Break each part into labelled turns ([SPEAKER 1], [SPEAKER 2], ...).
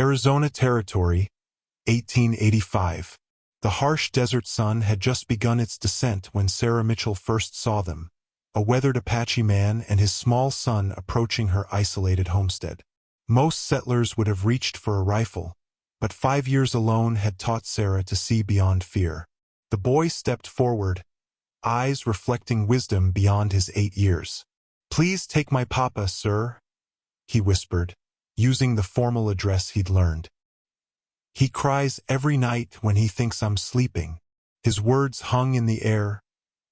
[SPEAKER 1] Arizona Territory, 1885. The harsh desert sun had just begun its descent when Sarah Mitchell first saw them, a weathered Apache man and his small son approaching her isolated homestead. Most settlers would have reached for a rifle, but 5 years alone had taught Sarah to see beyond fear. The boy stepped forward, eyes reflecting wisdom beyond his 8 years. "Please take my papa, sir," he whispered, using the formal address he'd learned. "He cries every night when he thinks I'm sleeping." His words hung in the air,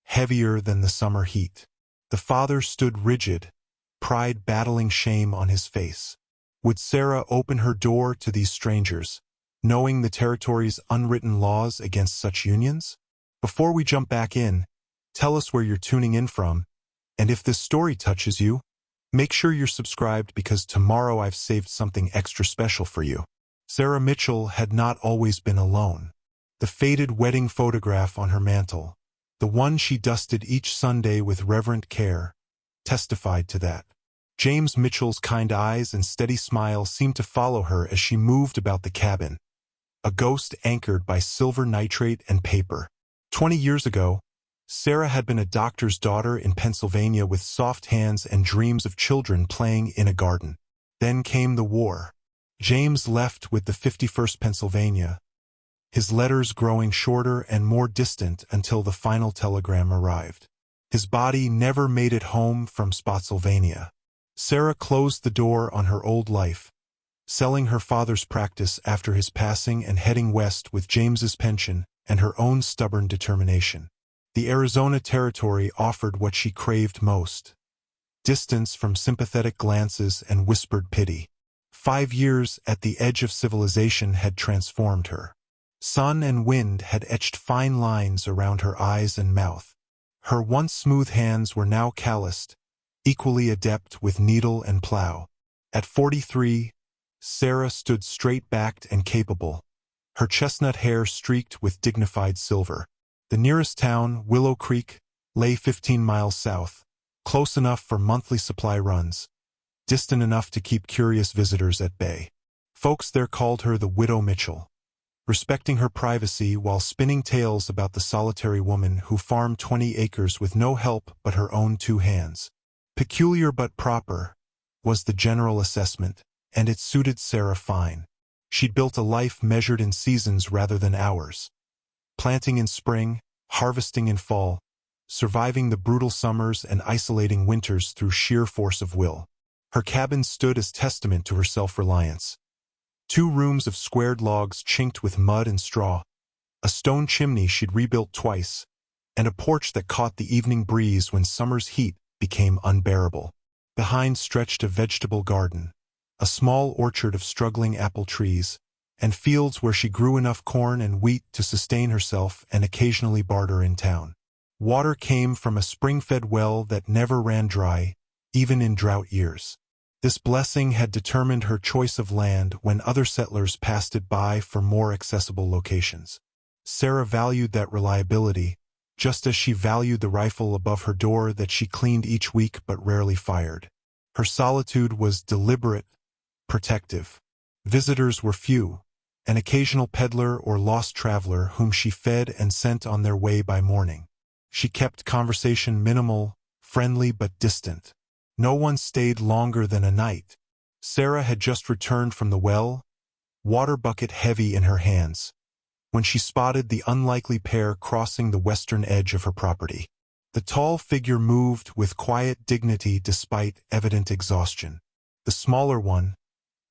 [SPEAKER 1] heavier than the summer heat. The father stood rigid, pride battling shame on his face. Would Sarah open her door to these strangers, knowing the territory's unwritten laws against such unions? Before we jump back in, tell us where you're tuning in from, and if this story touches you, make sure you're subscribed because tomorrow I've saved something extra special for you. Sarah Mitchell had not always been alone. The faded wedding photograph on her mantel, the one she dusted each Sunday with reverent care, testified to that. James Mitchell's kind eyes and steady smile seemed to follow her as she moved about the cabin, a ghost anchored by silver nitrate and paper. 20 years ago, Sarah had been a doctor's daughter in Pennsylvania with soft hands and dreams of children playing in a garden. Then came the war. James left with the 51st Pennsylvania, his letters growing shorter and more distant until the final telegram arrived. His body never made it home from Spotsylvania. Sarah closed the door on her old life, selling her father's practice after his passing and heading west with James's pension and her own stubborn determination. The Arizona Territory offered what she craved most: distance from sympathetic glances and whispered pity. 5 years at the edge of civilization had transformed her. Sun and wind had etched fine lines around her eyes and mouth. Her once smooth hands were now calloused, equally adept with needle and plow. At 43, Sarah stood straight-backed and capable, her chestnut hair streaked with dignified silver. The nearest town, Willow Creek, lay 15 miles south, close enough for monthly supply runs, distant enough to keep curious visitors at bay. Folks there called her the Widow Mitchell, respecting her privacy while spinning tales about the solitary woman who farmed 20 acres with no help but her own 2 hands. Peculiar but proper, was the general assessment, and it suited Sarah fine. She'd built a life measured in seasons rather than hours. Planting in spring, harvesting in fall, surviving the brutal summers and isolating winters through sheer force of will. Her cabin stood as testament to her self-reliance. 2 rooms of squared logs chinked with mud and straw, a stone chimney she'd rebuilt twice, and a porch that caught the evening breeze when summer's heat became unbearable. Behind stretched a vegetable garden, a small orchard of struggling apple trees, and fields where she grew enough corn and wheat to sustain herself and occasionally barter in town. Water came from a spring-fed well that never ran dry, even in drought years. This blessing had determined her choice of land when other settlers passed it by for more accessible locations. Sarah valued that reliability, just as she valued the rifle above her door that she cleaned each week but rarely fired. Her solitude was deliberate, protective. Visitors were few, an occasional peddler or lost traveler whom she fed and sent on their way by morning. She kept conversation minimal, friendly but distant. No one stayed longer than a night. Sarah had just returned from the well, water bucket heavy in her hands, when she spotted the unlikely pair crossing the western edge of her property. The tall figure moved with quiet dignity despite evident exhaustion. The smaller one,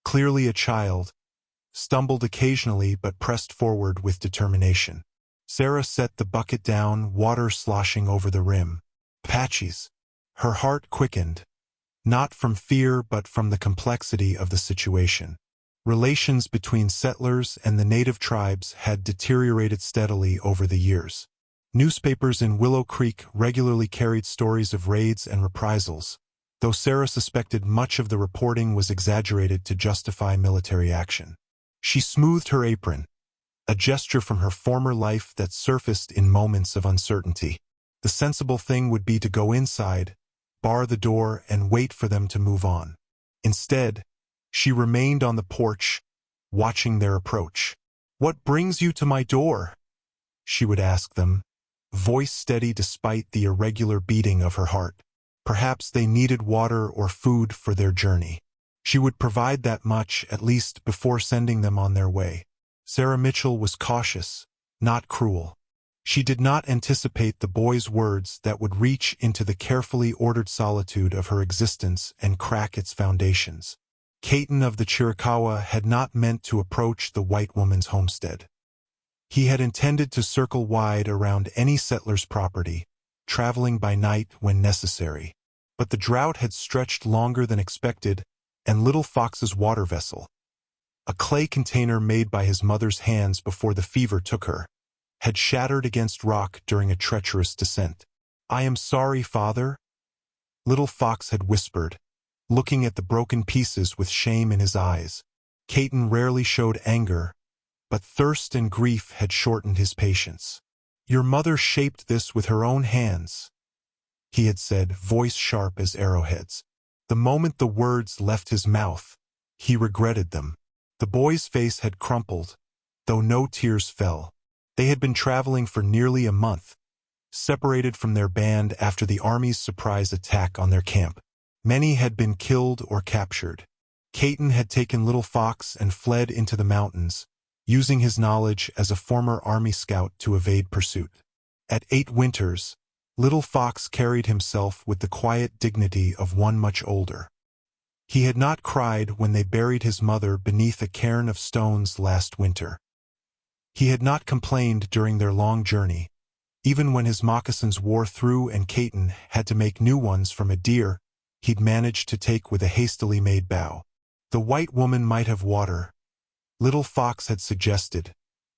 [SPEAKER 1] clearly a child, stumbled occasionally but pressed forward with determination. Sarah set the bucket down, water sloshing over the rim. Apaches. Her heart quickened, not from fear but from the complexity of the situation. Relations between settlers and the native tribes had deteriorated steadily over the years. Newspapers in Willow Creek regularly carried stories of raids and reprisals, though Sarah suspected much of the reporting was exaggerated to justify military action. She smoothed her apron, a gesture from her former life that surfaced in moments of uncertainty. The sensible thing would be to go inside, bar the door, and wait for them to move on. Instead, she remained on the porch, watching their approach. "What brings you to my door?" she would ask them, voice steady despite the irregular beating of her heart. Perhaps they needed water or food for their journey. She would provide that much, at least, before sending them on their way. Sarah Mitchell was cautious, not cruel. She did not anticipate the boy's words that would reach into the carefully ordered solitude of her existence and crack its foundations. Kaitton of the Chiricahua had not meant to approach the white woman's homestead. He had intended to circle wide around any settler's property, traveling by night when necessary. But the drought had stretched longer than expected, and Little Fox's water vessel, a clay container made by his mother's hands before the fever took her, had shattered against rock during a treacherous descent. "I am sorry, Father," Little Fox had whispered, looking at the broken pieces with shame in his eyes. Kaitton rarely showed anger, but thirst and grief had shortened his patience. "Your mother shaped this with her own hands," he had said, voice sharp as arrowheads. The moment the words left his mouth, he regretted them. The boy's face had crumpled, though no tears fell. They had been traveling for nearly a month, separated from their band after the Army's surprise attack on their camp. Many had been killed or captured. Kaitton had taken Little Fox and fled into the mountains, using his knowledge as a former Army scout to evade pursuit. At 8 winters, Little Fox carried himself with the quiet dignity of one much older. He had not cried when they buried his mother beneath a cairn of stones last winter. He had not complained during their long journey, even when his moccasins wore through and Kaitton had to make new ones from a deer he'd managed to take with a hastily made bow. The white woman might have water, Little Fox had suggested,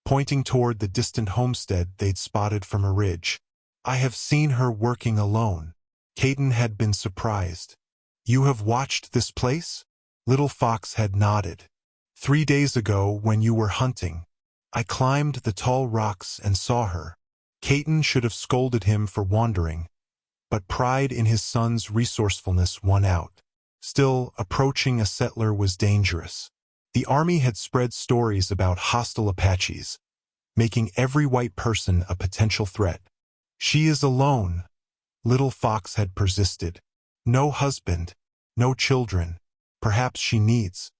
[SPEAKER 1] pointing toward the distant homestead they'd spotted from a ridge. "I have seen her working alone." Kaitton had been surprised. "You have watched this place?" Little Fox had nodded. "3 days ago, when you were hunting, I climbed the tall rocks and saw her." Kaitton should have scolded him for wandering, but pride in his son's resourcefulness won out. Still, approaching a settler was dangerous. The Army had spread stories about hostile Apaches, making every white person a potential threat. "She is alone," Little Fox had persisted. "No husband, no children. Perhaps she needs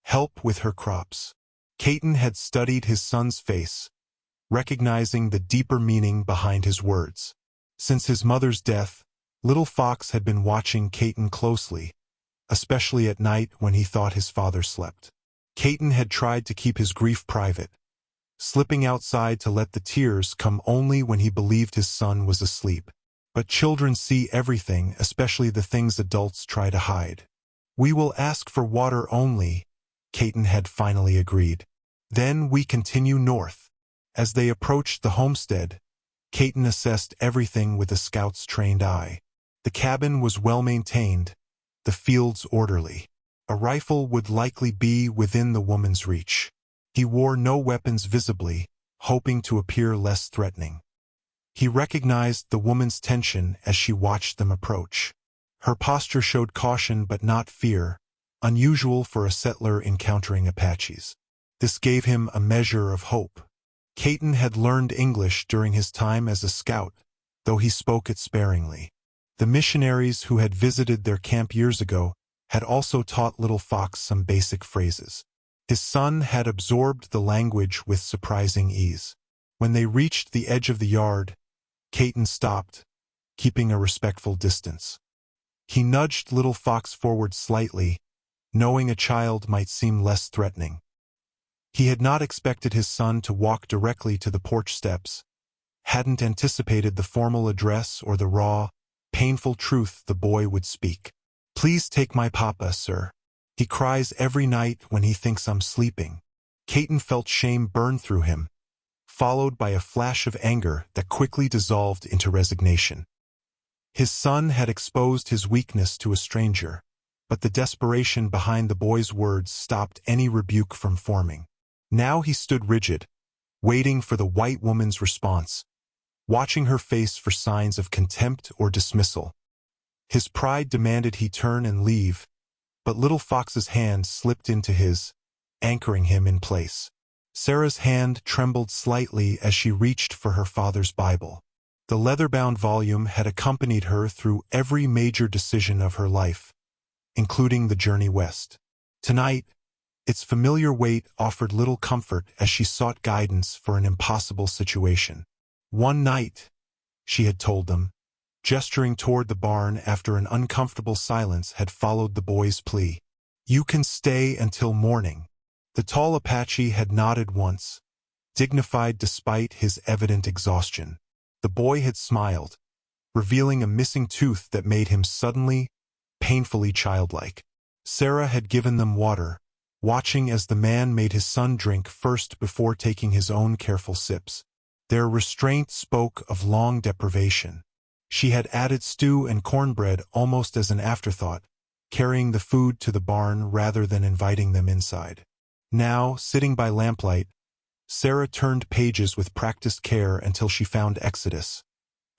[SPEAKER 1] help with her crops." Kaitton had studied his son's face, recognizing the deeper meaning behind his words. Since his mother's death, Little Fox had been watching Kaitton closely, especially at night when he thought his father slept. Kaitton had tried to keep his grief private, slipping outside to let the tears come only when he believed his son was asleep. But children see everything, especially the things adults try to hide. "We will ask for water only," Kaitton had finally agreed. "Then we continue north." As they approached the homestead, Kaitton assessed everything with a scout's trained eye. The cabin was well maintained, the fields orderly. A rifle would likely be within the woman's reach. He wore no weapons visibly, hoping to appear less threatening. He recognized the woman's tension as she watched them approach. Her posture showed caution but not fear, unusual for a settler encountering Apaches. This gave him a measure of hope. Kaitton had learned English during his time as a scout, though he spoke it sparingly. The missionaries who had visited their camp years ago had also taught Little Fox some basic phrases. His son had absorbed the language with surprising ease. When they reached the edge of the yard, Kaitton stopped, keeping a respectful distance. He nudged Little Fox forward slightly, knowing a child might seem less threatening. He had not expected his son to walk directly to the porch steps, hadn't anticipated the formal address or the raw, painful truth the boy would speak. "Please take my papa, sir. He cries every night when he thinks I'm sleeping." Kaitton felt shame burn through him, followed by a flash of anger that quickly dissolved into resignation. His son had exposed his weakness to a stranger, but the desperation behind the boy's words stopped any rebuke from forming. Now he stood rigid, waiting for the white woman's response, watching her face for signs of contempt or dismissal. His pride demanded he turn and leave, but Little Fox's hand slipped into his, anchoring him in place. Sarah's hand trembled slightly as she reached for her father's Bible. The leather-bound volume had accompanied her through every major decision of her life, including the journey west. Tonight, its familiar weight offered little comfort as she sought guidance for an impossible situation. One night, she had told them, gesturing toward the barn after an uncomfortable silence had followed the boy's plea. "You can stay until morning." The tall Apache had nodded once, dignified despite his evident exhaustion. The boy had smiled, revealing a missing tooth that made him suddenly, painfully childlike. Sarah had given them water, watching as the man made his son drink first before taking his own careful sips. Their restraint spoke of long deprivation. She had added stew and cornbread almost as an afterthought, carrying the food to the barn rather than inviting them inside. Now, sitting by lamplight, Sarah turned pages with practiced care until she found Exodus,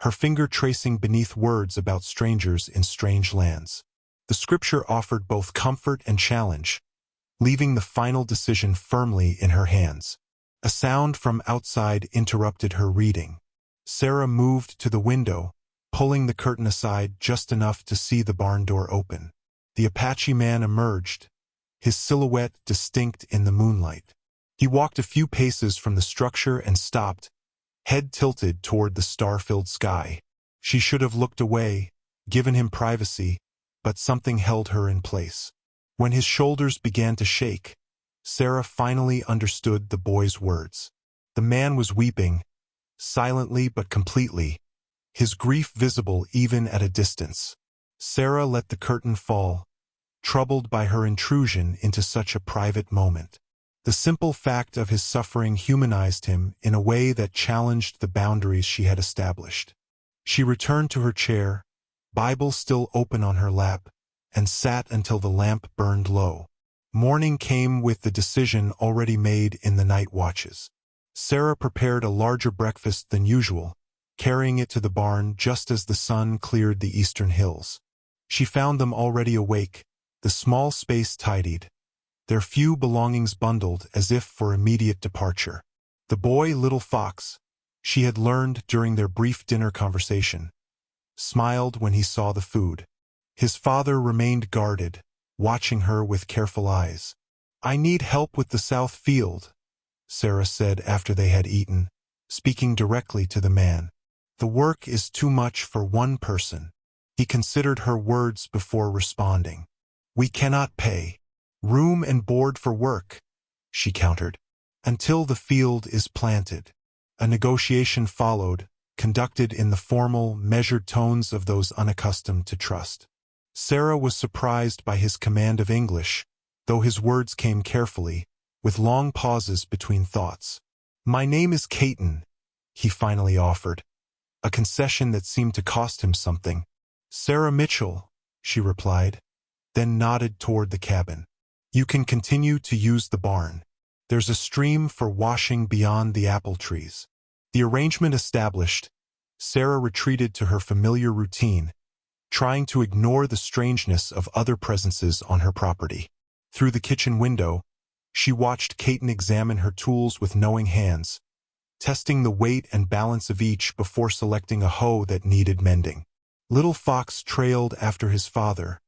[SPEAKER 1] her finger tracing beneath words about strangers in strange lands. The scripture offered both comfort and challenge, leaving the final decision firmly in her hands. A sound from outside interrupted her reading. Sarah moved to the window, pulling the curtain aside just enough to see the barn door open. The Apache man emerged, his silhouette distinct in the moonlight. He walked a few paces from the structure and stopped, head tilted toward the star-filled sky. She should have looked away, given him privacy, but something held her in place. When his shoulders began to shake, Sarah finally understood the boy's words. The man was weeping, silently but completely, his grief visible even at a distance. Sarah let the curtain fall, troubled by her intrusion into such a private moment. The simple fact of his suffering humanized him in a way that challenged the boundaries she had established. She returned to her chair, Bible still open on her lap, and sat until the lamp burned low. Morning came with the decision already made in the night watches. Sarah prepared a larger breakfast than usual, carrying it to the barn just as the sun cleared the eastern hills. She found them already awake, the small space tidied, their few belongings bundled as if for immediate departure. The boy, Little Fox, she had learned during their brief dinner conversation, smiled when he saw the food. His father remained guarded, watching her with careful eyes. "I need help with the south field," Sarah said after they had eaten, speaking directly to the man. "The work is too much for one person." He considered her words before responding. "We cannot pay room and board for work," she countered, "until the field is planted." A negotiation followed, conducted in the formal, measured tones of those unaccustomed to trust. Sarah was surprised by his command of English, though his words came carefully, with long pauses between thoughts. "My name is Kaitton," he finally offered, a concession that seemed to cost him something. "Sarah Mitchell," she replied, then nodded toward the cabin. "You can continue to use the barn. There's a stream for washing beyond the apple trees." The arrangement established, Sarah retreated to her familiar routine, trying to ignore the strangeness of other presences on her property. Through the kitchen window, she watched Kaitton examine her tools with knowing hands, testing the weight and balance of each before selecting a hoe that needed mending. Little Fox trailed after his father,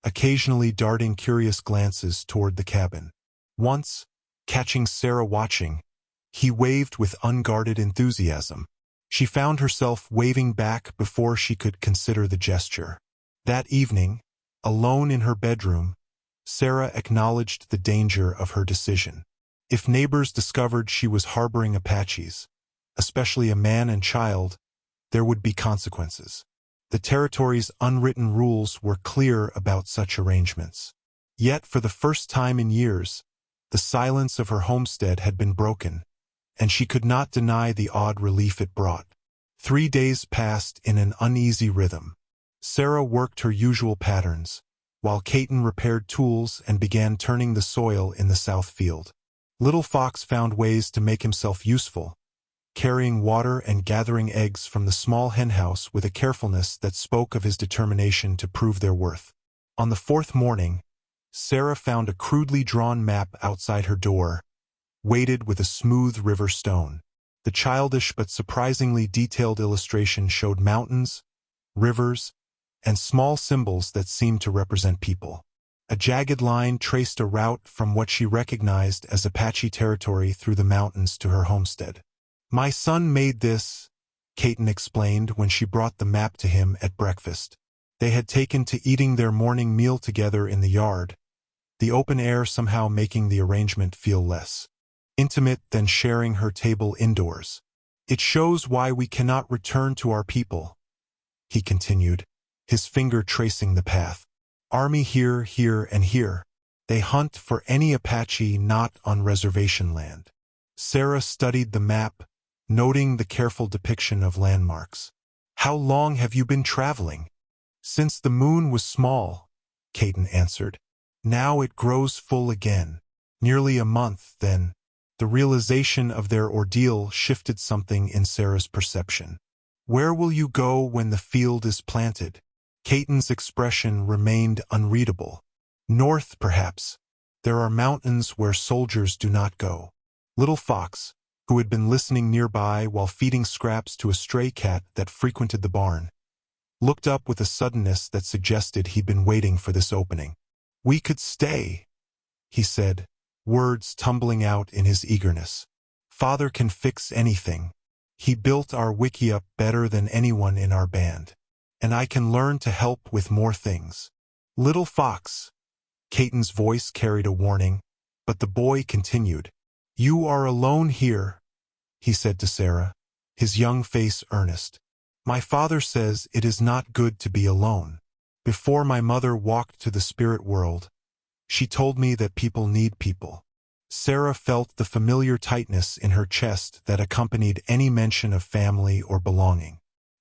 [SPEAKER 1] occasionally darting curious glances toward the cabin. Once, catching Sarah watching, he waved with unguarded enthusiasm. She found herself waving back before she could consider the gesture. That evening, alone in her bedroom, Sarah acknowledged the danger of her decision. If neighbors discovered she was harboring Apaches, especially a man and child, there would be consequences. The territory's unwritten rules were clear about such arrangements. Yet, for the first time in years, the silence of her homestead had been broken, and she could not deny the odd relief it brought. 3 days passed in an uneasy rhythm. Sarah worked her usual patterns, while Kaitton repaired tools and began turning the soil in the south field. Little Fox found ways to make himself useful, carrying water and gathering eggs from the small henhouse with a carefulness that spoke of his determination to prove their worth. On the 4th morning, Sarah found a crudely drawn map outside her door, weighted with a smooth river stone. The childish but surprisingly detailed illustration showed mountains, rivers, and small symbols that seemed to represent people. A jagged line traced a route from what she recognized as Apache territory through the mountains to her homestead. "My son made this," Kaitton explained when she brought the map to him at breakfast. They had taken to eating their morning meal together in the yard, the open air somehow making the arrangement feel less intimate than sharing her table indoors. "It shows why we cannot return to our people," he continued, his finger tracing the path. "Army here, here, and here. They hunt for any Apache not on reservation land." Sarah studied the map, noting the careful depiction of landmarks. "How long have you been traveling?" "Since the moon was small," Kaitton answered. "Now it grows full again. Nearly a month, then." The realization of their ordeal shifted something in Sarah's perception. "Where will you go when the field is planted?" Kaitton's expression remained unreadable. "North, perhaps. There are mountains where soldiers do not go." Little Fox, who had been listening nearby while feeding scraps to a stray cat that frequented the barn, looked up with a suddenness that suggested he'd been waiting for this opening. "We could stay," he said, words tumbling out in his eagerness. "Father can fix anything. He built our wiki up better than anyone in our band. And I can learn to help with more things." "Little Fox," Kaitton's voice carried a warning, but the boy continued. "You are alone here," he said to Sarah, his young face earnest. "My father says it is not good to be alone. Before my mother walked to the spirit world, she told me that people need people." Sarah felt the familiar tightness in her chest that accompanied any mention of family or belonging.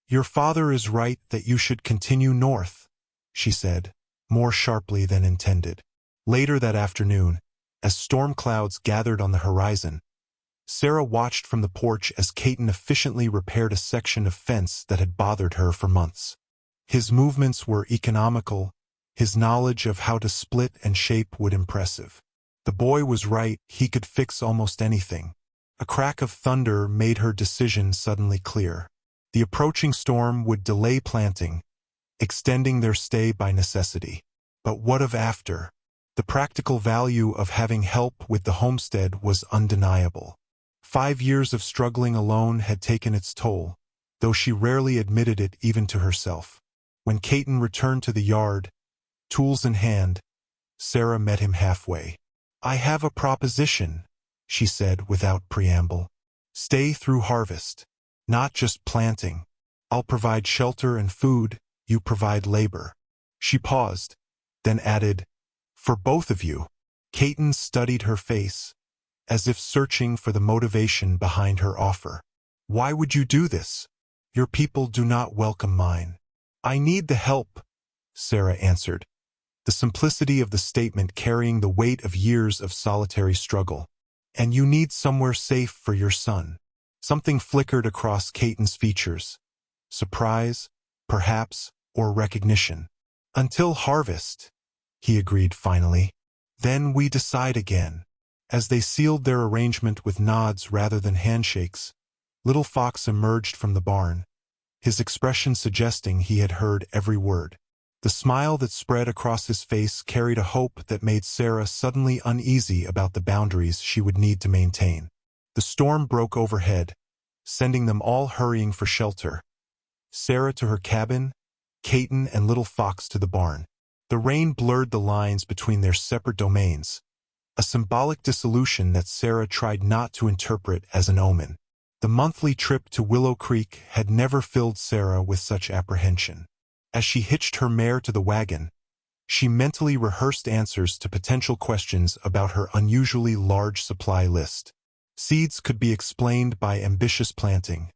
[SPEAKER 1] "Your father is right that you should continue north," she said, more sharply than intended. Later that afternoon, as storm clouds gathered on the horizon, Sarah watched from the porch as Kaitton efficiently repaired a section of fence that had bothered her for months. His movements were economical, his knowledge of how to split and shape would impressive. The boy was right, he could fix almost anything. A crack of thunder made her decision suddenly clear. The approaching storm would delay planting, extending their stay by necessity. But what of after? The practical value of having help with the homestead was undeniable. 5 years of struggling alone had taken its toll, though she rarely admitted it even to herself. When Kaitton returned to the yard, tools in hand, Sarah met him halfway. "I have a proposition," she said without preamble. "Stay through harvest. Not just planting. I'll provide shelter and food, you provide labor." She paused, then added, "For both of you." Kaitton studied her face, as if searching for the motivation behind her offer. "Why would you do this? Your people do not welcome mine." "I need the help," Sarah answered, the simplicity of the statement carrying the weight of years of solitary struggle. "And you need somewhere safe for your son." Something flickered across Kaitton's features. Surprise, perhaps, or recognition. "Until harvest," he agreed finally. "Then we decide again." As they sealed their arrangement with nods rather than handshakes, Little Fox emerged from the barn, his expression suggesting he had heard every word. The smile that spread across his face carried a hope that made Sarah suddenly uneasy about the boundaries she would need to maintain. The storm broke overhead, sending them all hurrying for shelter. Sarah to her cabin, Kaitton and Little Fox to the barn. The rain blurred the lines between their separate domains, a symbolic dissolution that Sarah tried not to interpret as an omen. The monthly trip to Willow Creek had never filled Sarah with such apprehension. As she hitched her mare to the wagon, she mentally rehearsed answers to potential questions about her unusually large supply list. Seeds could be explained by ambitious planting.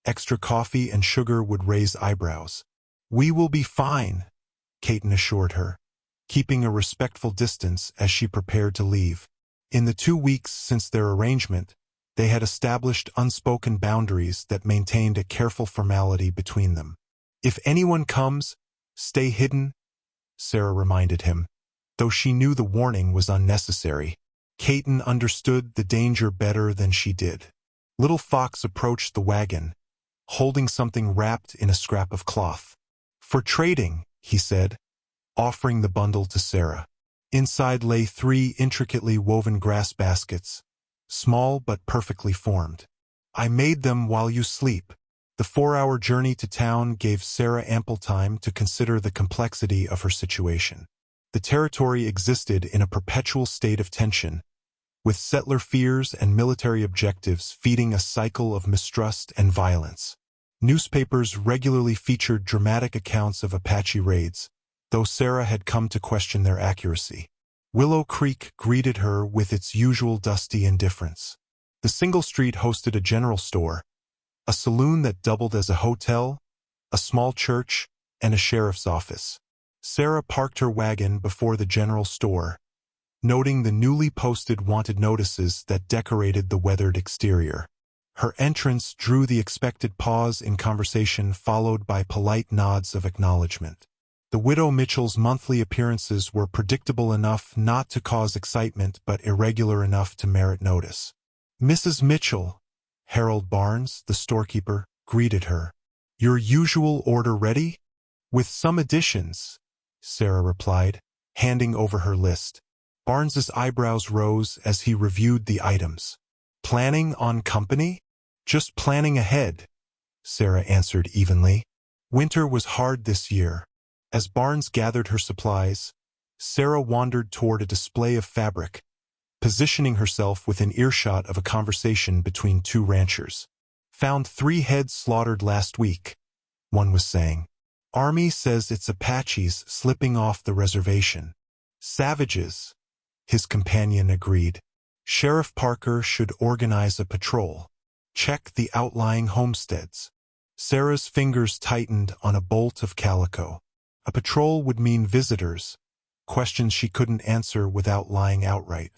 [SPEAKER 1] Extra coffee and sugar would raise eyebrows. "We will be fine," Kaitton assured her, keeping a respectful distance as she prepared to leave. In the 2 weeks since their arrangement, they had established unspoken boundaries that maintained a careful formality between them. "If anyone comes, stay hidden," Sarah reminded him, though she knew the warning was unnecessary. Kaitton understood the danger better than she did. Little Fox approached the wagon, holding something wrapped in a scrap of cloth. "For trading," he said, offering the bundle to Sarah. Inside lay 3 intricately woven grass baskets, small but perfectly formed. "I made them while you sleep." The 4-hour journey to town gave Sarah ample time to consider the complexity of her situation. The territory existed in a perpetual state of tension, with settler fears and military objectives feeding a cycle of mistrust and violence. Newspapers regularly featured dramatic accounts of Apache raids, though Sarah had come to question their accuracy. Willow Creek greeted her with its usual dusty indifference. The single street hosted a general store, a saloon that doubled as a hotel, a small church, and a sheriff's office. Sarah parked her wagon before the general store, noting the newly posted wanted notices that decorated the weathered exterior. Her entrance drew the expected pause in conversation, followed by polite nods of acknowledgement. The widow Mitchell's monthly appearances were predictable enough not to cause excitement but irregular enough to merit notice. "Mrs. Mitchell," Harold Barnes, the storekeeper, greeted her. "Your usual order ready?" "With some additions," Sarah replied, handing over her list. Barnes's eyebrows rose as he reviewed the items. "Planning on company?" "Just planning ahead," Sarah answered evenly. Winter was hard this year. As Barnes gathered her supplies, Sarah wandered toward a display of fabric, positioning herself within earshot of a conversation between 2 ranchers. "Found 3 heads slaughtered last week," one was saying. "Army says it's Apaches slipping off the reservation." "Savages," his companion agreed. "Sheriff Parker should organize a patrol. Check the outlying homesteads." Sarah's fingers tightened on a bolt of calico. A patrol would mean visitors, questions she couldn't answer without lying outright.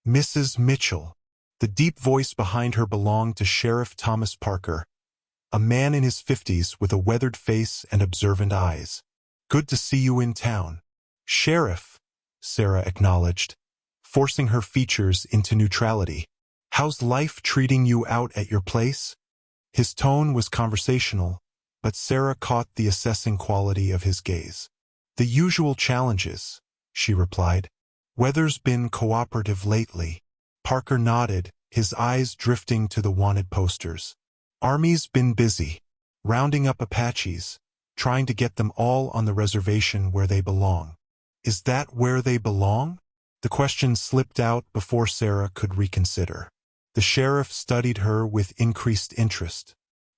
[SPEAKER 1] "Mrs. Mitchell." The deep voice behind her belonged to Sheriff Thomas Parker, a man in his 50s with a weathered face and observant eyes. "Good to see you in town." "Sheriff," Sarah acknowledged, forcing her features into neutrality. "How's life treating you out at your place?" His tone was conversational, but Sarah caught the assessing quality of his gaze. "The usual challenges," she replied. "Weather's been cooperative lately." Parker nodded, his eyes drifting to the wanted posters. "Army's been busy, rounding up Apaches, trying to get them all on the reservation where they belong." "Is that where they belong?" The question slipped out before Sarah could reconsider. The sheriff studied her with increased interest.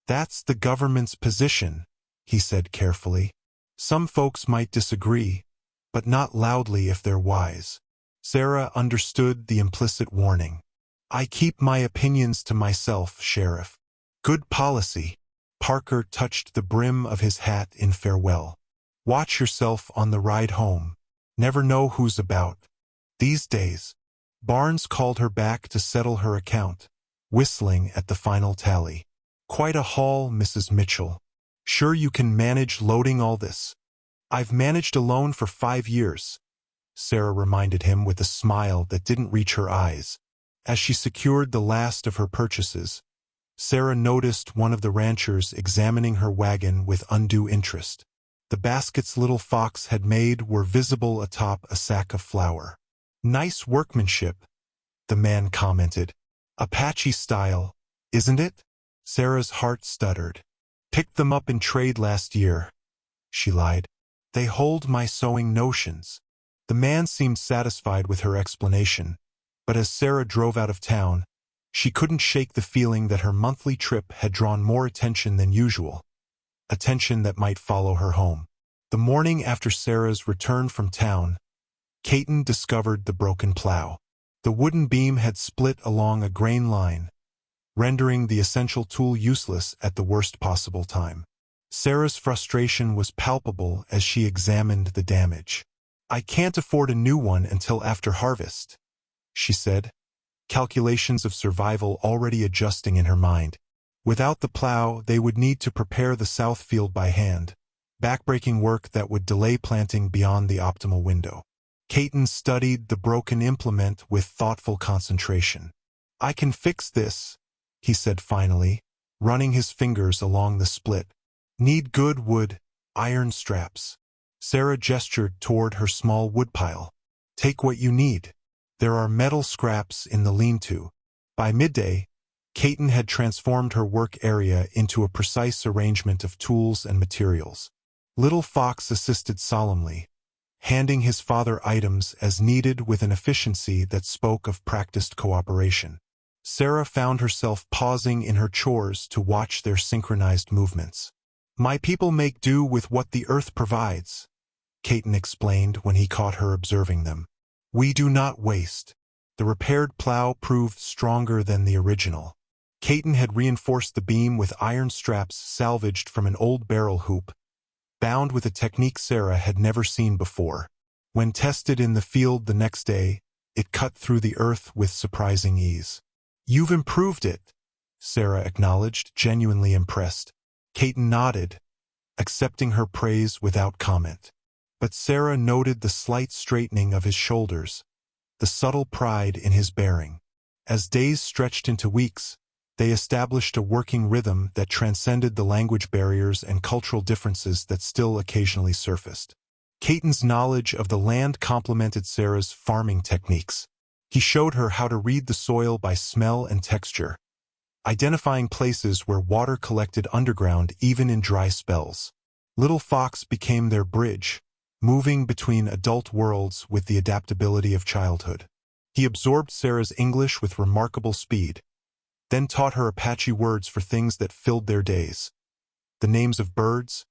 [SPEAKER 1] "That's the government's position," he said carefully. "Some folks might disagree, but not loudly if they're wise." Sarah understood the implicit warning. "I keep my opinions to myself, Sheriff." "Good policy." Parker touched the brim of his hat in farewell. "Watch yourself on the ride home. Never know who's about these days." Barnes called her back to settle her account, whistling at the final tally. "Quite a haul, Mrs. Mitchell. Sure you can manage loading all this?" "I've managed alone for 5 years," Sarah reminded him with a smile that didn't reach her eyes. As she secured the last of her purchases, Sarah noticed one of the ranchers examining her wagon with undue interest. The baskets Little Fox had made were visible atop a sack of flour. "Nice workmanship," the man commented. "Apache style, isn't it?" Sarah's heart stuttered. "Picked them up in trade last year," she lied. "They hold my sewing notions." The man seemed satisfied with her explanation, but as Sarah drove out of town, she couldn't shake the feeling that her monthly trip had drawn more attention than usual, attention that might follow her home. The morning after Sarah's return from town, Kaitton discovered the broken plow. The wooden beam had split along a grain line, rendering the essential tool useless at the worst possible time. Sarah's frustration was palpable as she examined the damage. "I can't afford a new one until after harvest," she said, calculations of survival already adjusting in her mind. Without the plow, they would need to prepare the south field by hand, backbreaking work that would delay planting beyond the optimal window. Kaitton studied the broken implement with thoughtful concentration. "I can fix this," he said finally, running his fingers along the split. "Need good wood, iron straps." Sarah gestured toward her small woodpile. "Take what you need. There are metal scraps in the lean-to." By midday, Kaitton had transformed her work area into a precise arrangement of tools and materials. Little Fox assisted solemnly, handing his father items as needed with an efficiency that spoke of practiced cooperation. Sarah found herself pausing in her chores to watch their synchronized movements. "My people make do with what the earth provides," Kaitton explained when he caught her observing them. "We do not waste." The repaired plow proved stronger than the original. Kaitton had reinforced the beam with iron straps salvaged from an old barrel hoop, bound with a technique Sarah had never seen before. When tested in the field the next day, it cut through the earth with surprising ease. "You've improved it," Sarah acknowledged, genuinely impressed. Kaitton nodded, accepting her praise without comment. But Sarah noted the slight straightening of his shoulders, the subtle pride in his bearing. As days stretched into weeks, they established a working rhythm that transcended the language barriers and cultural differences that still occasionally surfaced. Kaitton's knowledge of the land complemented Sarah's farming techniques. He showed her how to read the soil by smell and texture, identifying places where water collected underground even in dry spells. Little Fox became their bridge, moving between adult worlds with the adaptability of childhood. He absorbed Sarah's English with remarkable speed, then taught her Apache words for things that filled their days. The names of birds,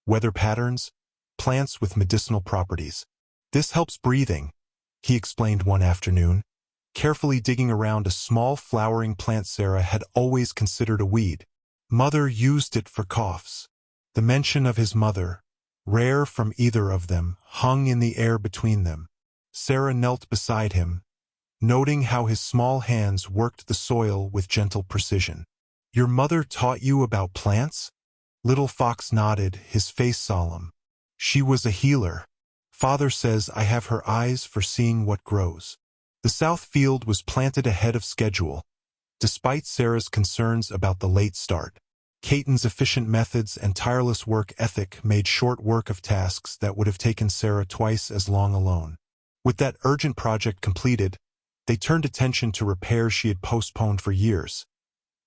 [SPEAKER 1] weather patterns, plants with medicinal properties. "This helps breathing," he explained one afternoon, carefully digging around a small flowering plant Sarah had always considered a weed. "Mother used it for coughs." The mention of his mother, rare from either of them, hung in the air between them. Sarah knelt beside him, noting how his small hands worked the soil with gentle precision. "Your mother taught you about plants?" Little Fox nodded, his face solemn. "She was a healer. Father says I have her eyes for seeing what grows." The south field was planted ahead of schedule, despite Sarah's concerns about the late start. Kaitton's efficient methods and tireless work ethic made short work of tasks that would have taken Sarah twice as long alone. With that urgent project completed, they turned attention to repairs she had postponed for years.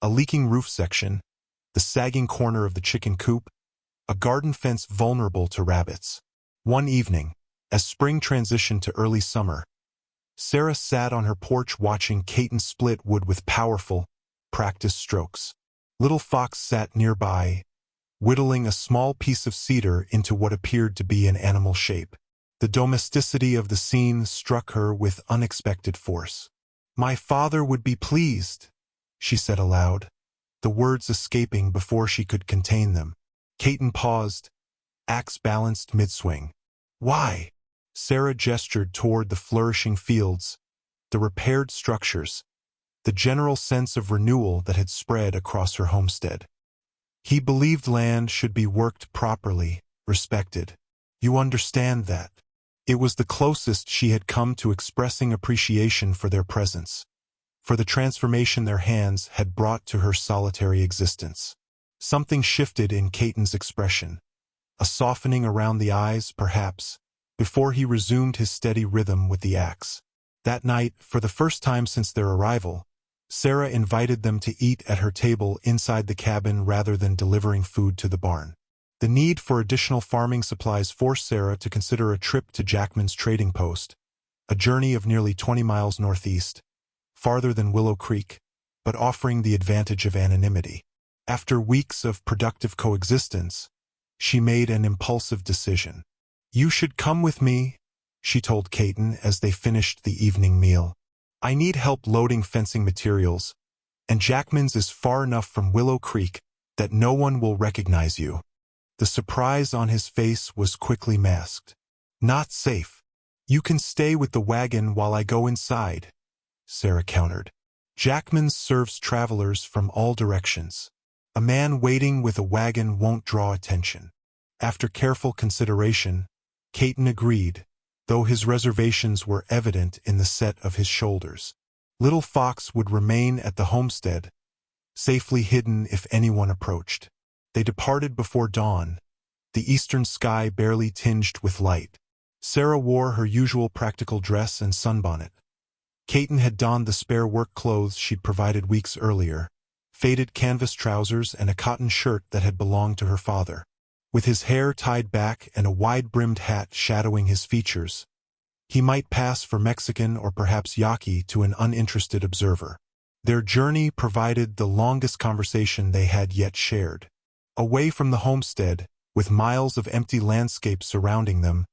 [SPEAKER 1] A leaking roof section, the sagging corner of the chicken coop, a garden fence vulnerable to rabbits. One evening, as spring transitioned to early summer, Sarah sat on her porch watching Kaitton split wood with powerful, practiced strokes. Little Fox sat nearby, whittling a small piece of cedar into what appeared to be an animal shape. The domesticity of the scene struck her with unexpected force. "My father would be pleased," she said aloud, the words escaping before she could contain them. Kaitton paused, axe balanced mid-swing. "Why?" Sarah gestured toward the flourishing fields, the repaired structures, the general sense of renewal that had spread across her homestead. "He believed land should be worked properly, respected. You understand that." It was the closest she had come to expressing appreciation for their presence, for the transformation their hands had brought to her solitary existence. Something shifted in Kaitton's expression, a softening around the eyes, perhaps, before he resumed his steady rhythm with the axe. That night, for the first time since their arrival, Sarah invited them to eat at her table inside the cabin rather than delivering food to the barn. The need for additional farming supplies forced Sarah to consider a trip to Jackman's trading post, a journey of nearly 20 miles northeast, farther than Willow Creek, but offering the advantage of anonymity. After weeks of productive coexistence, she made an impulsive decision. "You should come with me," she told Kaitton as they finished the evening meal. "I need help loading fencing materials, and Jackman's is far enough from Willow Creek that no one will recognize you." The surprise on his face was quickly masked. "Not safe. You can stay with the wagon while I go inside," Sarah countered. "Jackman's serves travelers from all directions. A man waiting with a wagon won't draw attention." After careful consideration, Kaitton agreed, though his reservations were evident in the set of his shoulders. Little Fox would remain at the homestead, safely hidden if anyone approached. They departed before dawn, the eastern sky barely tinged with light. Sarah wore her usual practical dress and sunbonnet. Kaitton had donned the spare work clothes she'd provided weeks earlier, faded canvas trousers and a cotton shirt that had belonged to her father. With his hair tied back and a wide-brimmed hat shadowing his features, he might pass for Mexican or perhaps Yaqui to an uninterested observer. Their journey provided the longest conversation they had yet shared. Away from the homestead, with miles of empty landscape surrounding them,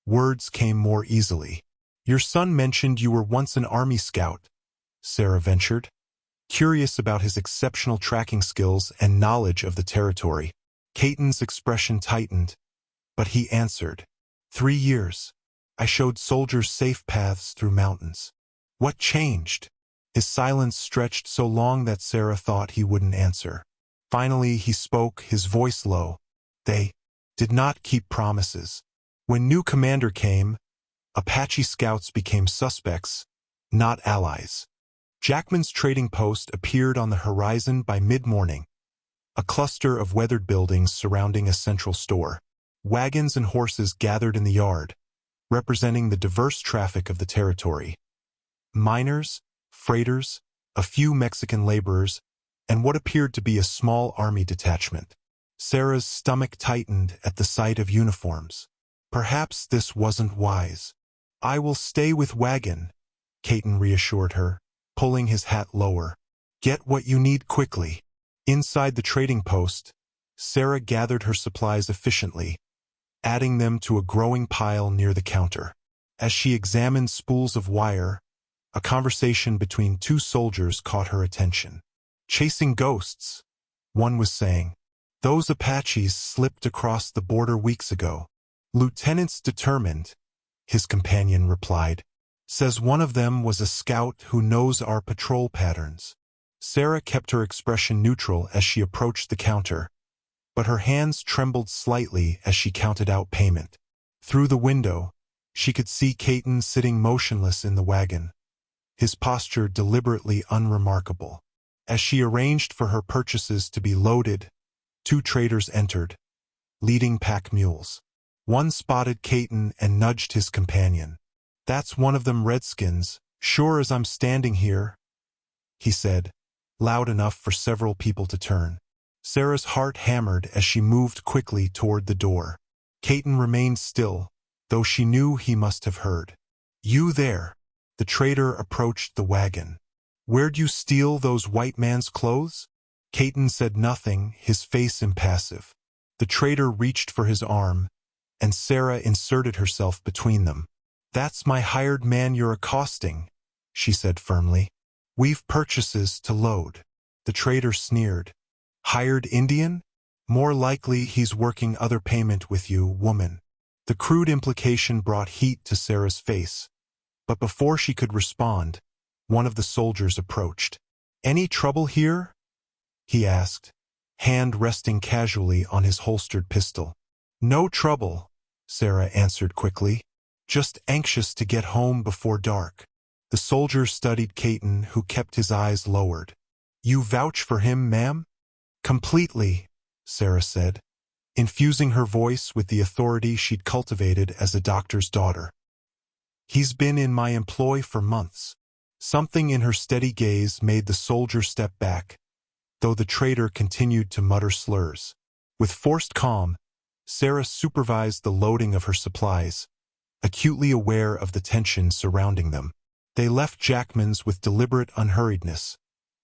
[SPEAKER 1] words came more easily. "Your son mentioned you were once an army scout," Sarah ventured, curious about his exceptional tracking skills and knowledge of the territory. Kaitton's expression tightened, but he answered, 3 years. I showed soldiers safe paths through mountains." "What changed?" His silence stretched so long that Sarah thought he wouldn't answer. Finally he spoke, his voice low. "They did not keep promises. When new commander came, Apache scouts became suspects, not allies." Jackman's trading post appeared on the horizon by mid-morning, a cluster of weathered buildings surrounding a central store. Wagons and horses gathered in the yard, representing the diverse traffic of the territory. Miners, freighters, a few Mexican laborers, and what appeared to be a small army detachment. Sarah's stomach tightened at the sight of uniforms. Perhaps this wasn't wise. "I will stay with wagon," Kaitton reassured her, pulling his hat lower. "Get what you need quickly." Inside the trading post, Sarah gathered her supplies efficiently, adding them to a growing pile near the counter. As she examined spools of wire, a conversation between 2 soldiers caught her attention. "Chasing ghosts," one was saying. "Those Apaches slipped across the border weeks ago." "Lieutenant's determined," his companion replied. "Says one of them was a scout who knows our patrol patterns." Sarah kept her expression neutral as she approached the counter, but her hands trembled slightly as she counted out payment. Through the window, she could see Kaitton sitting motionless in the wagon, his posture deliberately unremarkable. As she arranged for her purchases to be loaded, 2 traders entered, leading pack mules. One spotted Kaitton and nudged his companion. "That's one of them redskins, sure as I'm standing here," he said, loud enough for several people to turn. Sarah's heart hammered as she moved quickly toward the door. Kaitton remained still, though she knew he must have heard. "You there?" The trader approached the wagon. "Where'd you steal those white man's clothes?" Kaitton said nothing, his face impassive. The trader reached for his arm, and Sarah inserted herself between them. "That's my hired man you're accosting," she said firmly. "We've purchases to load." The trader sneered. "Hired Indian? More likely he's working other payment with you, woman." The crude implication brought heat to Sarah's face, but before she could respond, one of the soldiers approached. "Any trouble here?" he asked, hand resting casually on his holstered pistol. "No trouble," Sarah answered quickly. "Just anxious to get home before dark." The soldier studied Kaitton, who kept his eyes lowered. "You vouch for him, ma'am?" "Completely," Sarah said, infusing her voice with the authority she'd cultivated as a doctor's daughter. "He's been in my employ for months." Something in her steady gaze made the soldier step back, though the trader continued to mutter slurs. With forced calm, Sarah supervised the loading of her supplies, acutely aware of the tension surrounding them. They left Jackman's with deliberate unhurriedness,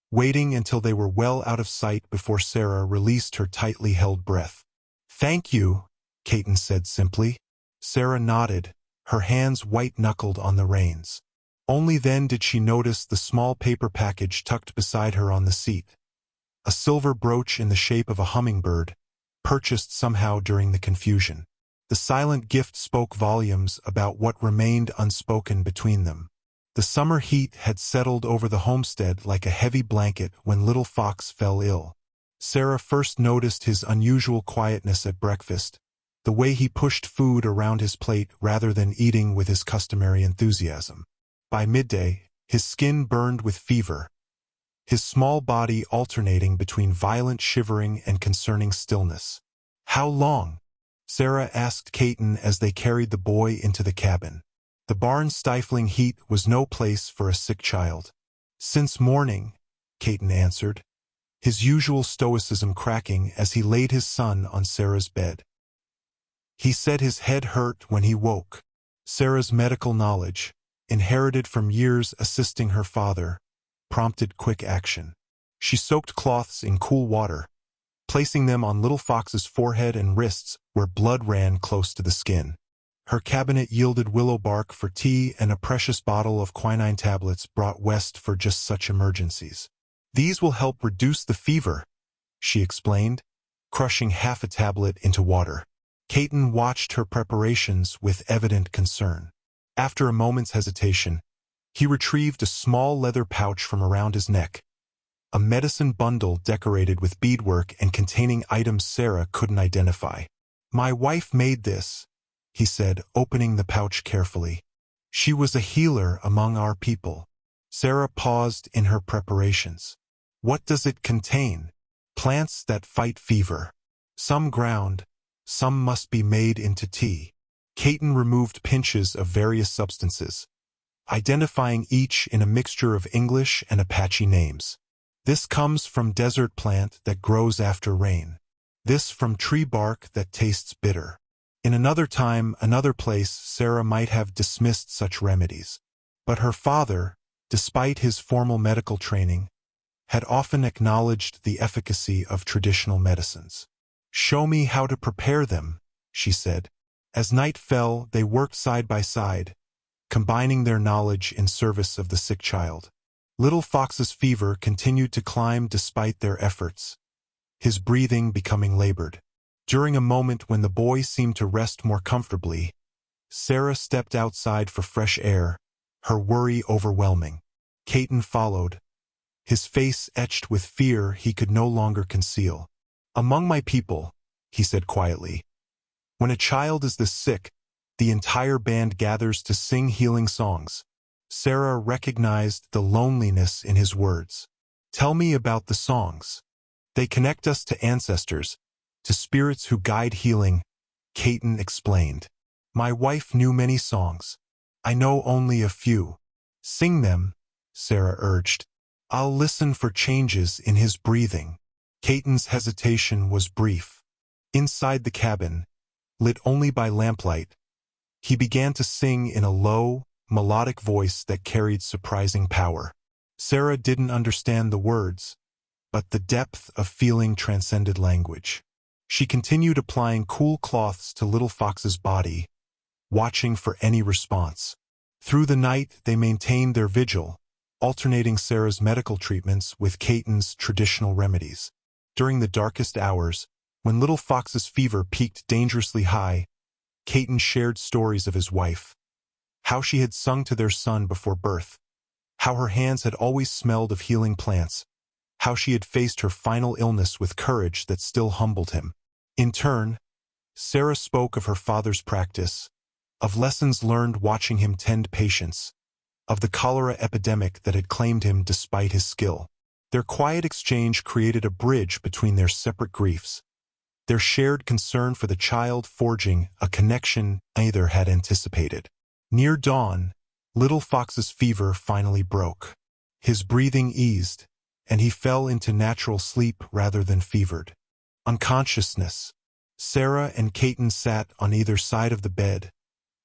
[SPEAKER 1] waiting until they were well out of sight before Sarah released her tightly held breath. "Thank you," Kaitton said simply. Sarah nodded, her hands white-knuckled on the reins. Only then did she notice the small paper package tucked beside her on the seat, a silver brooch in the shape of a hummingbird, purchased somehow during the confusion. The silent gift spoke volumes about what remained unspoken between them. The summer heat had settled over the homestead like a heavy blanket when Little Fox fell ill. Sarah first noticed his unusual quietness at breakfast, the way he pushed food around his plate rather than eating with his customary enthusiasm. By midday, his skin burned with fever, his small body alternating between violent shivering and concerning stillness. "How long?" Sarah asked Kaitton as they carried the boy into the cabin. The barn's stifling heat was no place for a sick child. "Since morning," Kaitton answered, his usual stoicism cracking as he laid his son on Sarah's bed. He said his head hurt when he woke. Sarah's medical knowledge, inherited from years assisting her father, prompted quick action. She soaked cloths in cool water, placing them on Little Fox's forehead and wrists where blood ran close to the skin. Her cabinet yielded willow bark for tea and a precious bottle of quinine tablets brought west for just such emergencies. "These will help reduce the fever," she explained, crushing half a tablet into water. Kaitton watched her preparations with evident concern. After a moment's hesitation, he retrieved a small leather pouch from around his neck, a medicine bundle decorated with beadwork and containing items Sarah couldn't identify. "My wife made this," he said, opening the pouch carefully. "She was a healer among our people." Sarah paused in her preparations. "What does it contain?" "Plants that fight fever. Some ground, some must be made into tea." Kaitton removed pinches of various substances, identifying each in a mixture of English and Apache names. "This comes from desert plant that grows after rain. This from tree bark that tastes bitter." In another time, another place, Sarah might have dismissed such remedies. But her father, despite his formal medical training, had often acknowledged the efficacy of traditional medicines. "Show me how to prepare them," she said. As night fell, they worked side by side, combining their knowledge in service of the sick child. Little Fox's fever continued to climb despite their efforts, his breathing becoming labored. During a moment when the boy seemed to rest more comfortably, Sarah stepped outside for fresh air, her worry overwhelming. Kaitton followed, his face etched with fear he could no longer conceal. "Among my people," he said quietly, "when a child is this sick, the entire band gathers to sing healing songs." Sarah recognized the loneliness in his words. "Tell me about the songs." "They connect us to ancestors, to spirits who guide healing," Kaitton explained. "My wife knew many songs. I know only a few." "Sing them," Sarah urged. "I'll listen for changes in his breathing." Kaitton's hesitation was brief. Inside the cabin, lit only by lamplight, he began to sing in a low, melodic voice that carried surprising power. Sarah didn't understand the words, but the depth of feeling transcended language. She continued applying cool cloths to Little Fox's body, watching for any response. Through the night, they maintained their vigil, alternating Sarah's medical treatments with Kaitton's traditional remedies. During the darkest hours, when Little Fox's fever peaked dangerously high, Kaitton shared stories of his wife, how she had sung to their son before birth, how her hands had always smelled of healing plants, how she had faced her final illness with courage that still humbled him. In turn, Sarah spoke of her father's practice, of lessons learned watching him tend patients, of the cholera epidemic that had claimed him despite his skill. Their quiet exchange created a bridge between their separate griefs, their shared concern for the child forging a connection neither had anticipated. Near dawn, Little Fox's fever finally broke. His breathing eased, and he fell into natural sleep rather than fevered. Unconsciousness. Sarah and Kaitton sat on either side of the bed,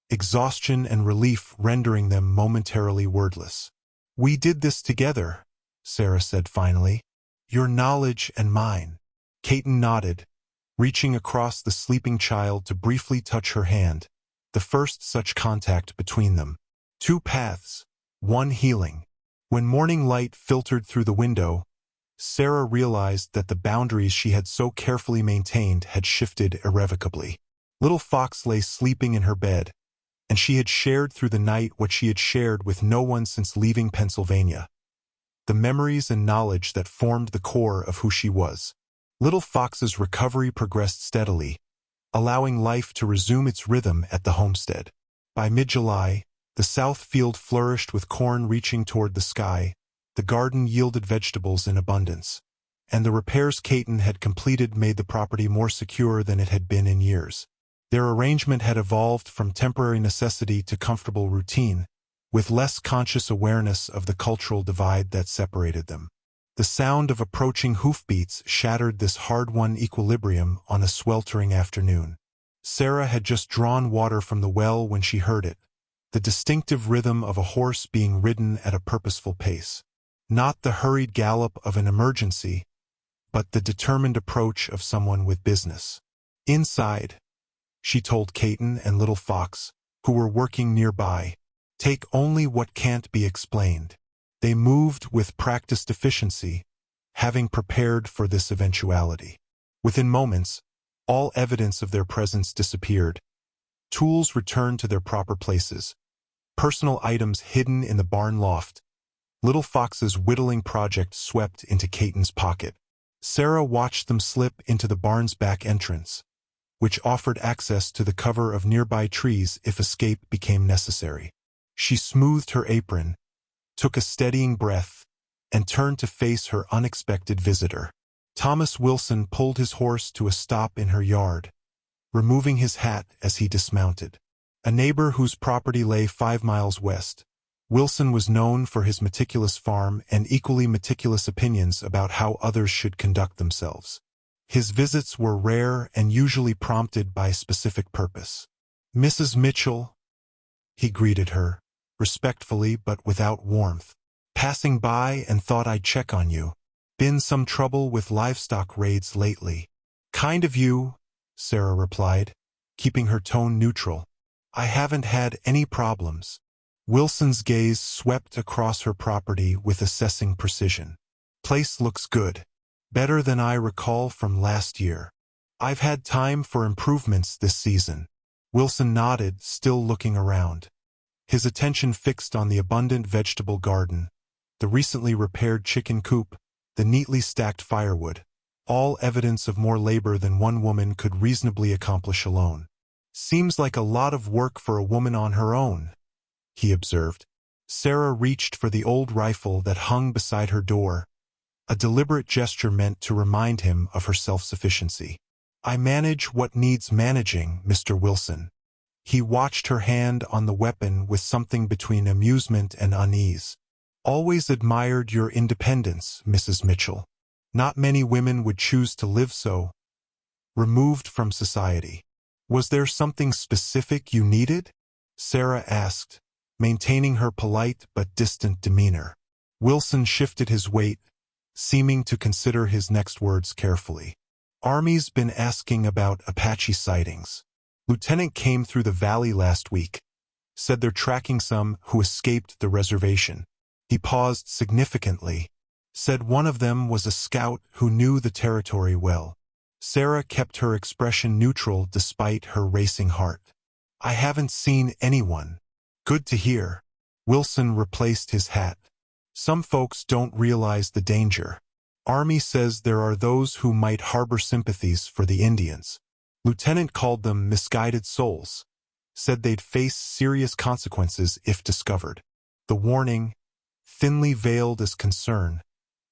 [SPEAKER 1] exhaustion and relief rendering them momentarily wordless. "We did this together," Sarah said finally. "Your knowledge and mine." Kaitton nodded, reaching across the sleeping child to briefly touch her hand, the first such contact between them. Two paths, one healing. When morning light filtered through the window, Sarah realized that the boundaries she had so carefully maintained had shifted irrevocably. Little Fox lay sleeping in her bed, and she had shared through the night what she had shared with no one since leaving Pennsylvania. The memories and knowledge that formed the core of who she was. Little Fox's recovery progressed steadily, allowing life to resume its rhythm at the homestead. By mid-July, the south field flourished with corn reaching toward the sky, the garden yielded vegetables in abundance, and the repairs Kaitton had completed made the property more secure than it had been in years. Their arrangement had evolved from temporary necessity to comfortable routine, with less conscious awareness of the cultural divide that separated them. The sound of approaching hoofbeats shattered this hard-won equilibrium on a sweltering afternoon. Sarah had just drawn water from the well when she heard it, the distinctive rhythm of a horse being ridden at a purposeful pace. Not the hurried gallop of an emergency, but the determined approach of someone with business. Inside, she told Kaitton and Little Fox, who were working nearby, take only what can't be explained. They moved with practiced efficiency, having prepared for this eventuality. Within moments, all evidence of their presence disappeared. Tools returned to their proper places, personal items hidden in the barn loft. Little Fox's whittling project swept into Kaitton's pocket. Sarah watched them slip into the barn's back entrance, which offered access to the cover of nearby trees if escape became necessary. She smoothed her apron, took a steadying breath, and turned to face her unexpected visitor. Thomas Wilson pulled his horse to a stop in her yard, removing his hat as he dismounted. A neighbor whose property lay 5 miles west, Wilson was known for his meticulous farm and equally meticulous opinions about how others should conduct themselves. His visits were rare and usually prompted by a specific purpose. "Mrs. Mitchell," he greeted her, respectfully but without warmth. "Passing by and thought I'd check on you. Been some trouble with livestock raids lately." "Kind of you," Sarah replied, keeping her tone neutral. "I haven't had any problems." Wilson's gaze swept across her property with assessing precision. "Place looks good. Better than I recall from last year. I've had time for improvements this season." Wilson nodded, still looking around. His attention fixed on the abundant vegetable garden, the recently repaired chicken coop, the neatly stacked firewood, all evidence of more labor than one woman could reasonably accomplish alone. "Seems like a lot of work for a woman on her own," he observed. Sarah reached for the old rifle that hung beside her door, a deliberate gesture meant to remind him of her self-sufficiency. "I manage what needs managing, Mr. Wilson." He watched her hand on the weapon with something between amusement and unease. "Always admired your independence, Mrs. Mitchell. Not many women would choose to live so, removed from society." "Was there something specific you needed?" Sarah asked, maintaining her polite but distant demeanor. Wilson shifted his weight, seeming to consider his next words carefully. "Army's been asking about Apache sightings. Lieutenant came through the valley last week. Said they're tracking some who escaped the reservation." He paused significantly. "Said one of them was a scout who knew the territory well." Sarah kept her expression neutral despite her racing heart. "I haven't seen anyone." "Good to hear." Wilson replaced his hat. "Some folks don't realize the danger. Army says there are those who might harbor sympathies for the Indians. Lieutenant called them misguided souls. Said they'd face serious consequences if discovered." The warning, thinly veiled as concern,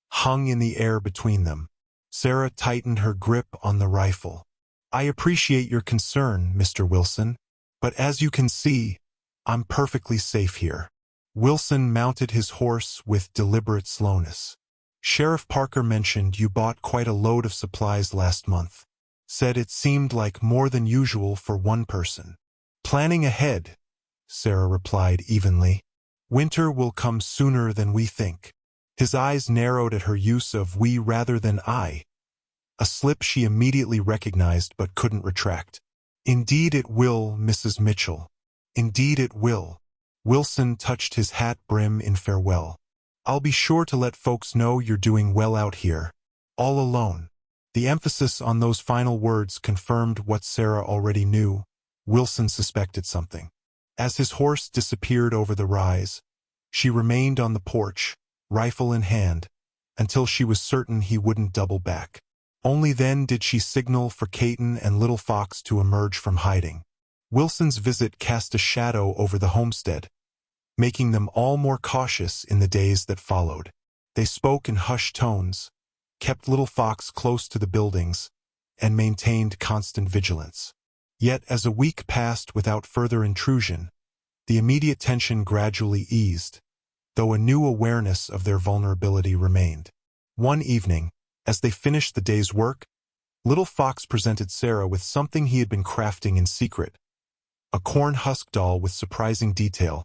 [SPEAKER 1] hung in the air between them. Sarah tightened her grip on the rifle. "I appreciate your concern, Mr. Wilson, but as you can see, I'm perfectly safe here." Wilson mounted his horse with deliberate slowness. "Sheriff Parker mentioned you bought quite a load of supplies last month. Said it seemed like more than usual for one person." "Planning ahead," Sarah replied evenly. "Winter will come sooner than we think." His eyes narrowed at her use of "we" rather than "I," a slip she immediately recognized but couldn't retract. "Indeed it will, Mrs. Mitchell. Indeed it will." Wilson touched his hat brim in farewell. "I'll be sure to let folks know you're doing well out here, all alone." The emphasis on those final words confirmed what Sarah already knew. Wilson suspected something. As his horse disappeared over the rise, she remained on the porch, rifle in hand, until she was certain he wouldn't double back. Only then did she signal for Kaitton and Little Fox to emerge from hiding. Wilson's visit cast a shadow over the homestead, making them all more cautious in the days that followed. They spoke in hushed tones, kept Little Fox close to the buildings, and maintained constant vigilance. Yet as a week passed without further intrusion, the immediate tension gradually eased, though a new awareness of their vulnerability remained. One evening, as they finished the day's work, Little Fox presented Sarah with something he had been crafting in secret, a corn husk doll with surprising detail,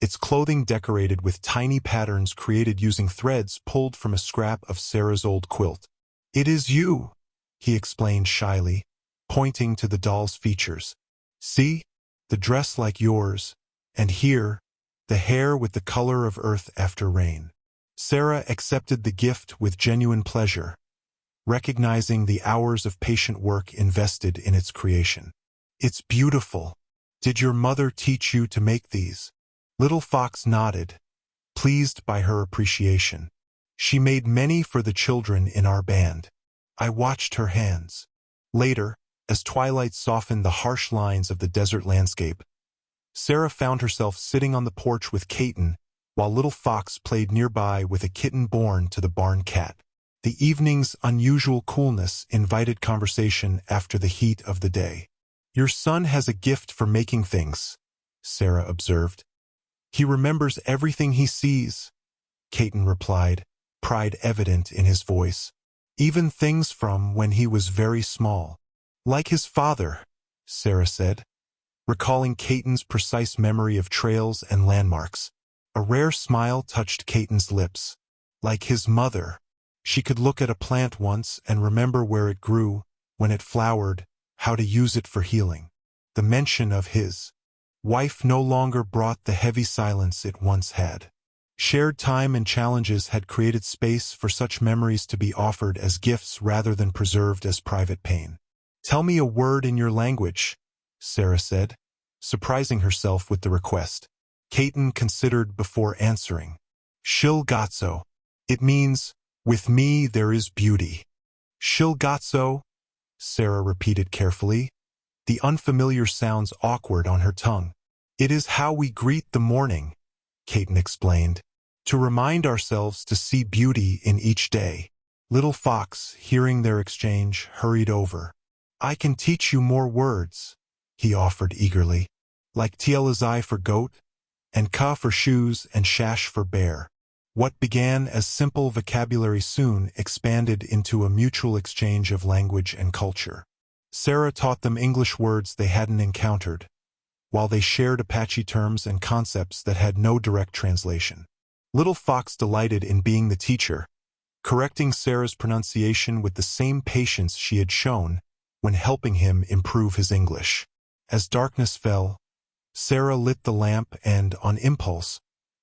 [SPEAKER 1] its clothing decorated with tiny patterns created using threads pulled from a scrap of Sarah's old quilt. "It is you," he explained shyly, pointing to the doll's features. "See, the dress like yours, and here, the hair with the color of earth after rain." Sarah accepted the gift with genuine pleasure, recognizing the hours of patient work invested in its creation. "It's beautiful. Did your mother teach you to make these?" Little Fox nodded, pleased by her appreciation. "She made many for the children in our band. I watched her hands." Later, as twilight softened the harsh lines of the desert landscape, Sarah found herself sitting on the porch with Kaitton, while Little Fox played nearby with a kitten born to the barn cat. The evening's unusual coolness invited conversation after the heat of the day. "Your son has a gift for making things," Sarah observed. "He remembers everything he sees," Kaitton replied, pride evident in his voice. "Even things from when he was very small." "Like his father," Sarah said, recalling Kaitton's precise memory of trails and landmarks. A rare smile touched Kaitton's lips. Like his mother. She could look at a plant once and remember where it grew, when it flowered, how to use it for healing. The mention of his wife no longer brought the heavy silence it once had. Shared time and challenges had created space for such memories to be offered as gifts rather than preserved as private pain. "Tell me a word in your language," Sarah said, surprising herself with the request. Kaitton considered before answering. "Shilgatso. It means, with me there is beauty." "Shilgatso," Sarah repeated carefully, the unfamiliar sounds awkward on her tongue. "It is how we greet the morning," Kaitton explained, "to remind ourselves to see beauty in each day." Little Fox, hearing their exchange, hurried over. "I can teach you more words," he offered eagerly, "like tielazai for goat, and ka for shoes and shash for bear." What began as simple vocabulary soon expanded into a mutual exchange of language and culture. Sarah taught them English words they hadn't encountered, while they shared Apache terms and concepts that had no direct translation. Little Fox delighted in being the teacher, correcting Sarah's pronunciation with the same patience she had shown when helping him improve his English. As darkness fell, Sarah lit the lamp and, on impulse,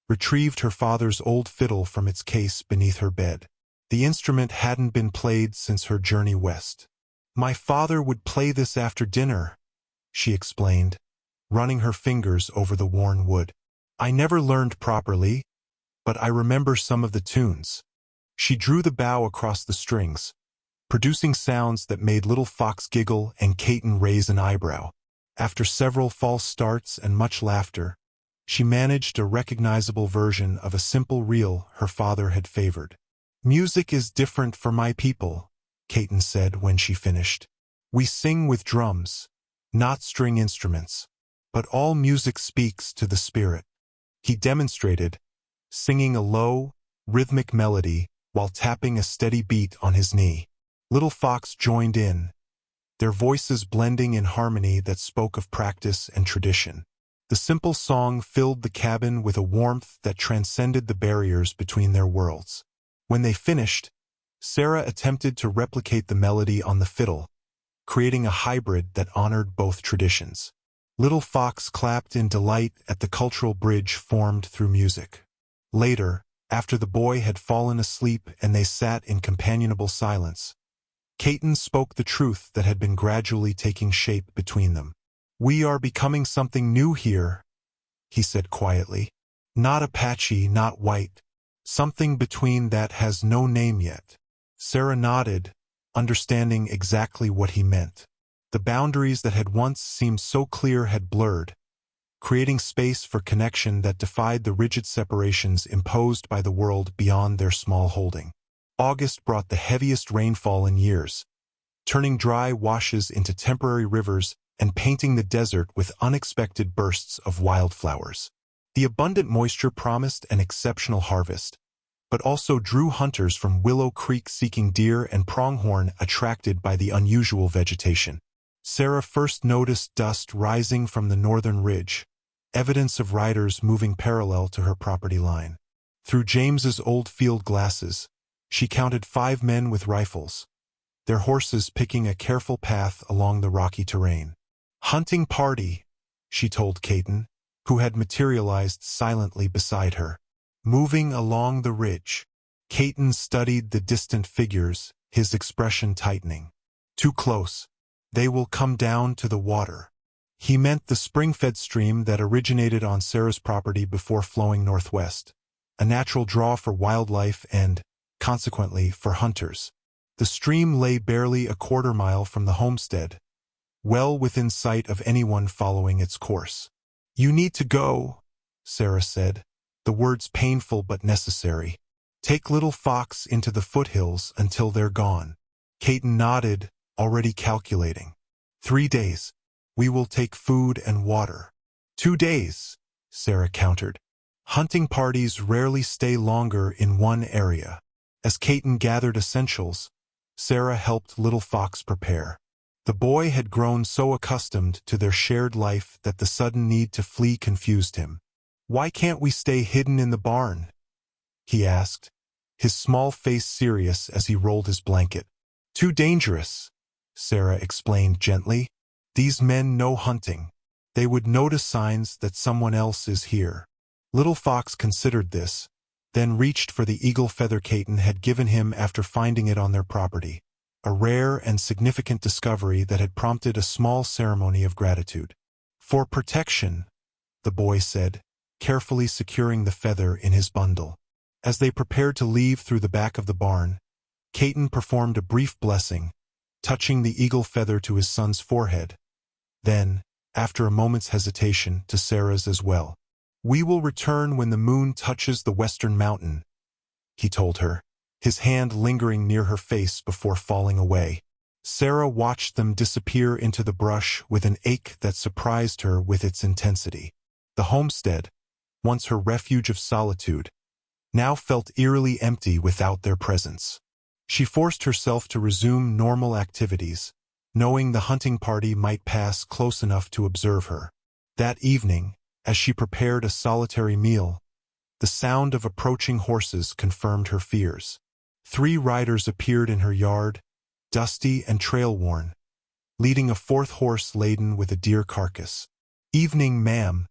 [SPEAKER 1] retrieved her father's old fiddle from its case beneath her bed. The instrument hadn't been played since her journey west. "My father would play this after dinner," she explained, running her fingers over the worn wood. "I never learned properly, but I remember some of the tunes." She drew the bow across the strings, producing sounds that made Little Fox giggle and Kaitton raise an eyebrow. After several false starts and much laughter, she managed a recognizable version of a simple reel her father had favored. "Music is different for my people," Kaitton said when she finished. "We sing with drums, not string instruments, but all music speaks to the spirit." He demonstrated, singing a low, rhythmic melody while tapping a steady beat on his knee. Little Fox joined in, their voices blending in harmony that spoke of practice and tradition. The simple song filled the cabin with a warmth that transcended the barriers between their worlds. When they finished, Sarah attempted to replicate the melody on the fiddle, creating a hybrid that honored both traditions. Little Fox clapped in delight at the cultural bridge formed through music. Later, after the boy had fallen asleep and they sat in companionable silence, Kaitton spoke the truth that had been gradually taking shape between them. "We are becoming something new here," he said quietly. "Not Apache, not white. Something between that has no name yet." Sarah nodded, understanding exactly what he meant. The boundaries that had once seemed so clear had blurred, creating space for connection that defied the rigid separations imposed by the world beyond their small holding. August brought the heaviest rainfall in years, turning dry washes into temporary rivers and painting the desert with unexpected bursts of wildflowers. The abundant moisture promised an exceptional harvest, but also drew hunters from Willow Creek seeking deer and pronghorn attracted by the unusual vegetation. Sarah first noticed dust rising from the northern ridge, evidence of riders moving parallel to her property line. Through James's old field glasses, she counted 5 men with rifles, their horses picking a careful path along the rocky terrain. "Hunting party," she told Kaitton, who had materialized silently beside her. Moving along the ridge, Kaitton studied the distant figures, his expression tightening. "Too close. They will come down to the water." He meant the spring-fed stream that originated on Sarah's property before flowing northwest, a natural draw for wildlife and, consequently, for hunters. The stream lay barely a quarter-mile from the homestead, well within sight of anyone following its course. "You need to go," Sarah said, the words painful but necessary. "Take Little Fox into the foothills until they're gone." Kaitton nodded, already calculating. 3 days. We will take food and water." 2 days, Sarah countered. Hunting parties rarely stay longer in one area. As Kaitton gathered essentials, Sarah helped Little Fox prepare. The boy had grown so accustomed to their shared life that the sudden need to flee confused him. "Why can't we stay hidden in the barn?" he asked, his small face serious as he rolled his blanket. "Too dangerous," Sarah explained gently. "These men know hunting. They would notice signs that someone else is here." Little Fox considered this, then reached for the eagle feather Kaitton had given him after finding it on their property, a rare and significant discovery that had prompted a small ceremony of gratitude. "For protection," the boy said, carefully securing the feather in his bundle. As they prepared to leave through the back of the barn, Kaitton performed a brief blessing, touching the eagle feather to his son's forehead. Then, after a moment's hesitation, to Sarah's as well. "We will return when the moon touches the western mountain," he told her, his hand lingering near her face before falling away. Sarah watched them disappear into the brush with an ache that surprised her with its intensity. The homestead, once her refuge of solitude, now felt eerily empty without their presence. She forced herself to resume normal activities, knowing the hunting party might pass close enough to observe her. That evening, as she prepared a solitary meal, the sound of approaching horses confirmed her fears. 3 riders appeared in her yard, dusty and trail-worn, leading a 4th horse laden with a deer carcass. "Evening, ma'am,"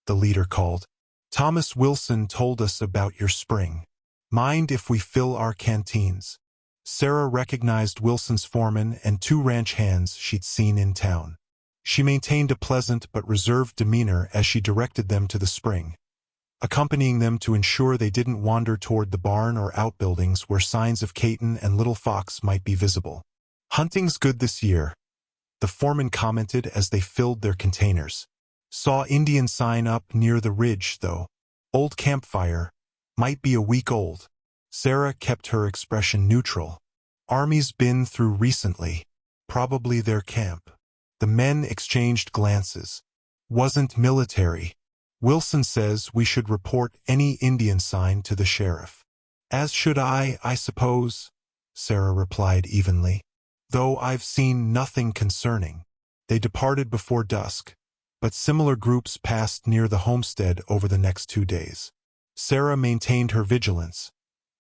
[SPEAKER 1] the leader called. "Thomas Wilson told us about your spring. Mind if we fill our canteens?" Sarah recognized Wilson's foreman and 2 ranch hands she'd seen in town. She maintained a pleasant but reserved demeanor as she directed them to the spring, accompanying them to ensure they didn't wander toward the barn or outbuildings where signs of Kaitton and Little Fox might be visible. "Hunting's good this year," the foreman commented as they filled their containers. "Saw Indian sign up near the ridge, though. Old campfire. Might be a week old." Sarah kept her expression neutral. "Army's been through recently. Probably their camp." The men exchanged glances. "Wasn't military. Wilson says we should report any Indian sign to the sheriff." "As should I suppose," Sarah replied evenly. "Though I've seen nothing concerning." They departed before dusk, but similar groups passed near the homestead over the next 2 days. Sarah maintained her vigilance,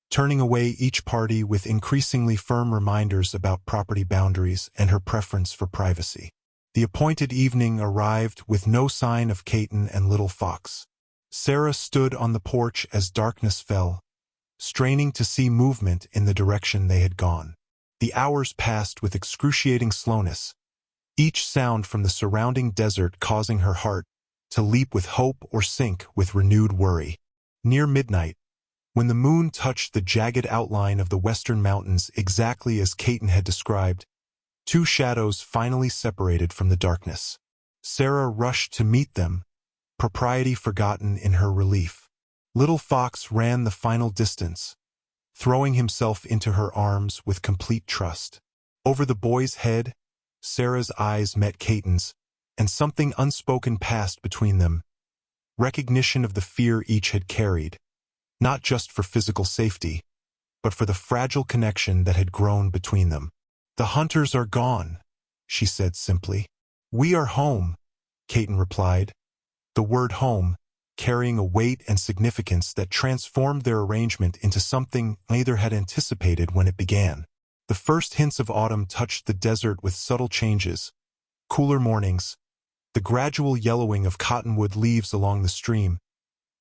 [SPEAKER 1] turning away each party with increasingly firm reminders about property boundaries and her preference for privacy. The appointed evening arrived with no sign of Kaitton and Little Fox. Sarah stood on the porch as darkness fell, straining to see movement in the direction they had gone. The hours passed with excruciating slowness, each sound from the surrounding desert causing her heart to leap with hope or sink with renewed worry. Near midnight, When the moon touched the jagged outline of the western mountains exactly as Kaitton had described, two shadows finally separated from the darkness. Sarah rushed to meet them, propriety forgotten in her relief. Little Fox ran the final distance, throwing himself into her arms with complete trust. Over the boy's head, Sarah's eyes met Kaitton's, and something unspoken passed between them, recognition of the fear each had carried, not just for physical safety, but for the fragile connection that had grown between them. "The hunters are gone," she said simply. "We are home," Kaitton replied, the word home carrying a weight and significance that transformed their arrangement into something neither had anticipated when it began. The first hints of autumn touched the desert with subtle changes, cooler mornings, the gradual yellowing of cottonwood leaves along the stream,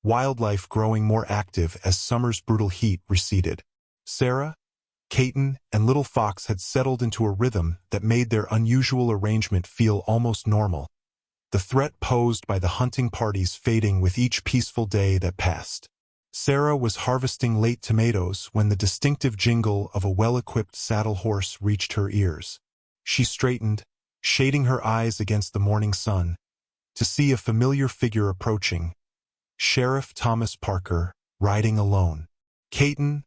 [SPEAKER 1] wildlife growing more active as summer's brutal heat receded. Sarah, Kaitton, and Little Fox had settled into a rhythm that made their unusual arrangement feel almost normal, the threat posed by the hunting parties fading with each peaceful day that passed. Sarah was harvesting late tomatoes when the distinctive jingle of a well-equipped saddle horse reached her ears. She straightened, shading her eyes against the morning sun, to see a familiar figure approaching, Sheriff Thomas Parker, riding alone. "Kaitton,"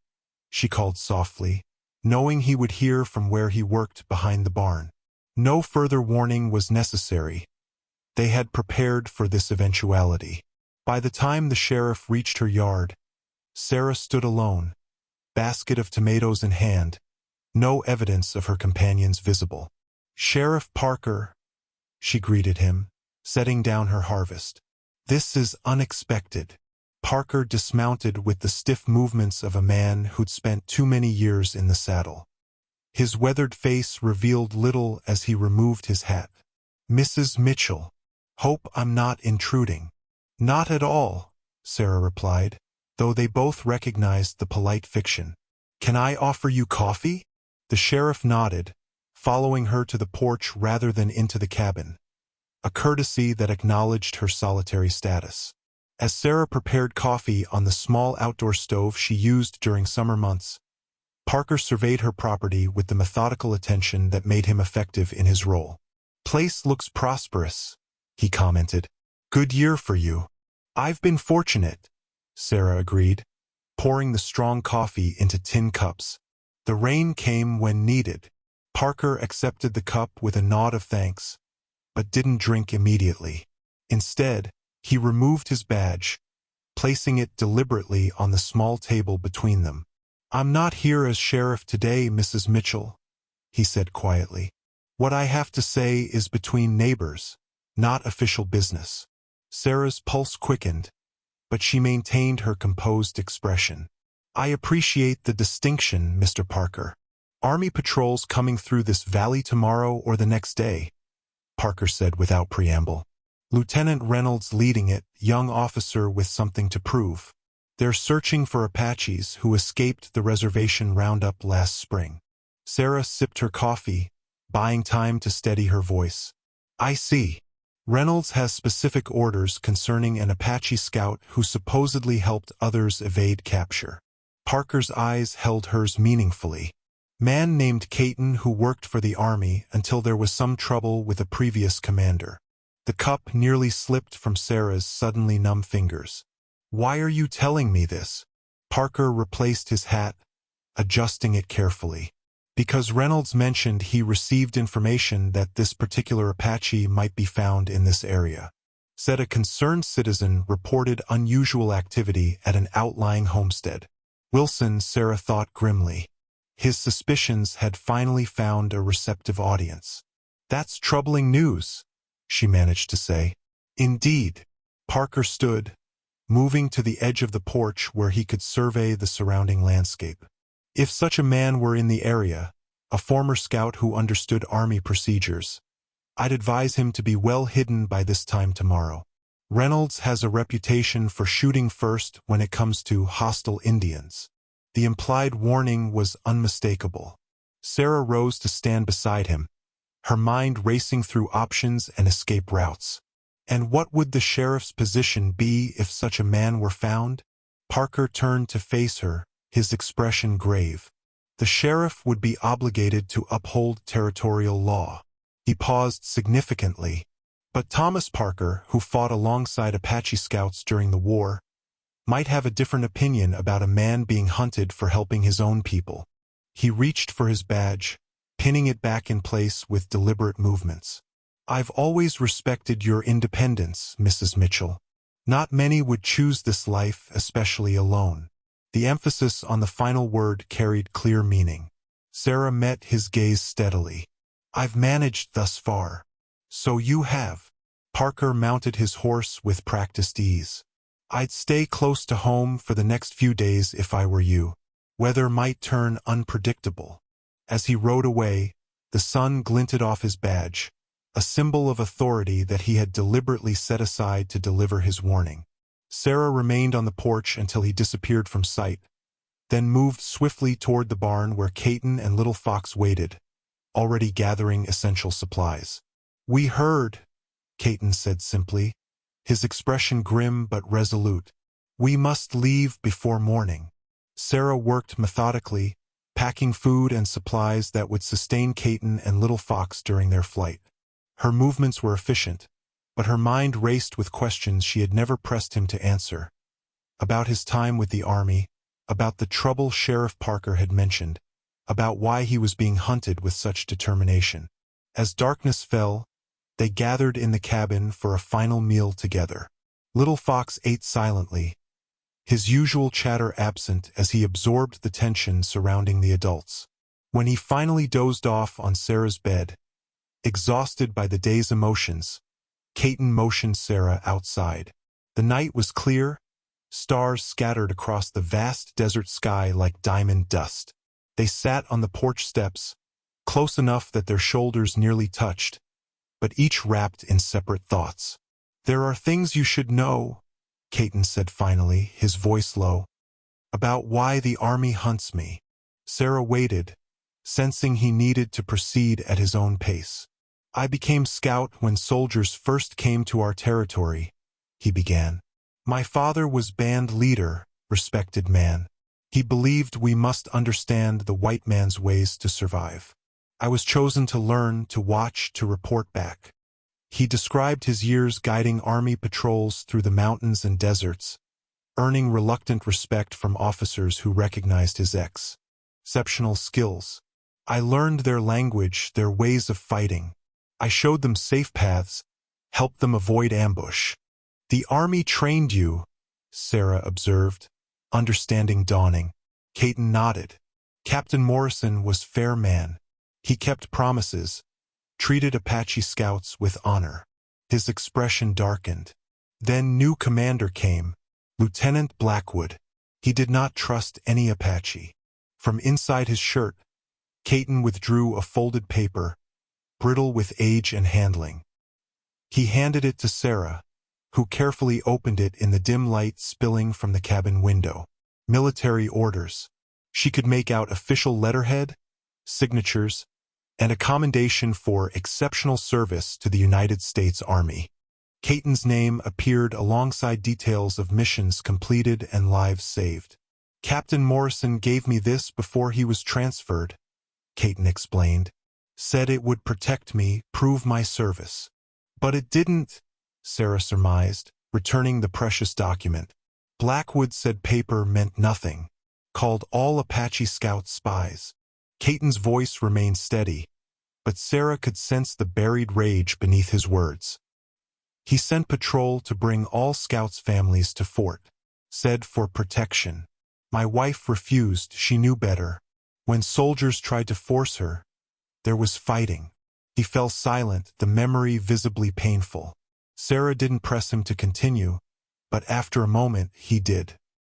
[SPEAKER 1] she called softly, knowing he would hear from where he worked behind the barn. No further warning was necessary. They had prepared for this eventuality. By the time the sheriff reached her yard, Sarah stood alone, basket of tomatoes in hand, no evidence of her companions visible. "Sheriff Parker," she greeted him, setting down her harvest. "This is unexpected." Parker dismounted with the stiff movements of a man who'd spent too many years in the saddle. His weathered face revealed little as he removed his hat. "Mrs. Mitchell, hope I'm not intruding." "Not at all," Sarah replied, though they both recognized the polite fiction. "Can I offer you coffee?" The sheriff nodded, following her to the porch rather than into the cabin, a courtesy that acknowledged her solitary status. As Sarah prepared coffee on the small outdoor stove she used during summer months, Parker surveyed her property with the methodical attention that made him effective in his role. "Place looks prosperous," he commented. "Good year for you." "I've been fortunate," Sarah agreed, pouring the strong coffee into tin cups. "The rain came when needed." Parker accepted the cup with a nod of thanks, but didn't drink immediately. Instead, he removed his badge, placing it deliberately on the small table between them. "I'm not here as sheriff today, Mrs. Mitchell," he said quietly. "What I have to say is between neighbors, not official business." Sarah's pulse quickened, but she maintained her composed expression. "I appreciate the distinction, Mr. Parker. Army patrols coming through this valley tomorrow or the next day," Parker said without preamble. "Lieutenant Reynolds leading it, young officer with something to prove. They're searching for Apaches who escaped the reservation roundup last spring." Sarah sipped her coffee, buying time to steady her voice. "I see. Reynolds has specific orders concerning an Apache scout who supposedly helped others evade capture." Parker's eyes held hers meaningfully. "Man named Kaitton who worked for the Army until there was some trouble with a previous commander." The cup nearly slipped from Sarah's suddenly numb fingers. "Why are you telling me this?" Parker replaced his hat, adjusting it carefully. "Because Reynolds mentioned he received information that this particular Apache might be found in this area. Said a concerned citizen reported unusual activity at an outlying homestead." Wilson, Sarah thought grimly. His suspicions had finally found a receptive audience. "That's troubling news," she managed to say. "Indeed." Parker stood, moving to the edge of the porch where he could survey the surrounding landscape. "If such a man were in the area, a former scout who understood Army procedures, I'd advise him to be well hidden by this time tomorrow. Reynolds has a reputation for shooting first when it comes to hostile Indians." The implied warning was unmistakable. Sarah rose to stand beside him, her mind racing through options and escape routes. And what would the sheriff's position be if such a man were found? Parker turned to face her, his expression grave. The sheriff would be obligated to uphold territorial law. He paused significantly. But Thomas Parker, who fought alongside Apache scouts during the war, might have a different opinion about a man being hunted for helping his own people. He reached for his badge, pinning it back in place with deliberate movements. I've always respected your independence, Mrs. Mitchell. Not many would choose this life, especially alone. The emphasis on the final word carried clear meaning. Sarah met his gaze steadily. I've managed thus far. So you have. Parker mounted his horse with practiced ease. I'd stay close to home for the next few days if I were you. Weather might turn unpredictable. As he rode away, the sun glinted off his badge, a symbol of authority that he had deliberately set aside to deliver his warning. Sarah remained on the porch until he disappeared from sight, then moved swiftly toward the barn where Kaitton and Little Fox waited, already gathering essential supplies. We heard, Kaitton said simply, his expression grim but resolute. We must leave before morning. Sarah worked methodically, packing food and supplies that would sustain Kaitton and Little Fox during their flight. Her movements were efficient, but her mind raced with questions she had never pressed him to answer. About his time with the army, about the trouble Sheriff Parker had mentioned, about why he was being hunted with such determination. As darkness fell, they gathered in the cabin for a final meal together. Little Fox ate silently, his usual chatter absent as he absorbed the tension surrounding the adults. When he finally dozed off on Sarah's bed, exhausted by the day's emotions, Kaitton motioned Sarah outside. The night was clear, stars scattered across the vast desert sky like diamond dust. They sat on the porch steps, close enough that their shoulders nearly touched, but each wrapped in separate thoughts. There are things you should know, Kaitton said finally, his voice low, about why the army hunts me. Sarah waited, sensing he needed to proceed at his own pace. I became scout when soldiers first came to our territory, he began. My father was band leader, respected man. He believed we must understand the white man's ways to survive. I was chosen to learn, to watch, to report back. He described his years guiding army patrols through the mountains and deserts, earning reluctant respect from officers who recognized his exceptional skills. I learned their language, their ways of fighting. I showed them safe paths, helped them avoid ambush. The army trained you, Sarah observed, understanding dawning. Kaitton nodded. Captain Morrison was fair man. He kept promises, treated Apache scouts with honor. His expression darkened. Then new commander came, Lieutenant Blackwood. He did not trust any Apache. From inside his shirt, Kaitton withdrew a folded paper, brittle with age and handling. He handed it to Sarah, who carefully opened it in the dim light spilling from the cabin window. Military orders. She could make out official letterhead, signatures, and a commendation for exceptional service to the United States Army. Kaitton's name appeared alongside details of missions completed and lives saved. Captain Morrison gave me this before he was transferred, Kaitton explained. Said it would protect me, prove my service. But it didn't, Sarah surmised, returning the precious document. Blackwood said paper meant nothing, called all Apache scouts spies. Kaitton's voice remained steady, but Sarah could sense the buried rage beneath his words. He sent patrol to bring all scouts' families to fort, said for protection. My wife refused, she knew better. When soldiers tried to force her, there was fighting. He fell silent, the memory visibly painful. Sarah didn't press him to continue, but after a moment he did.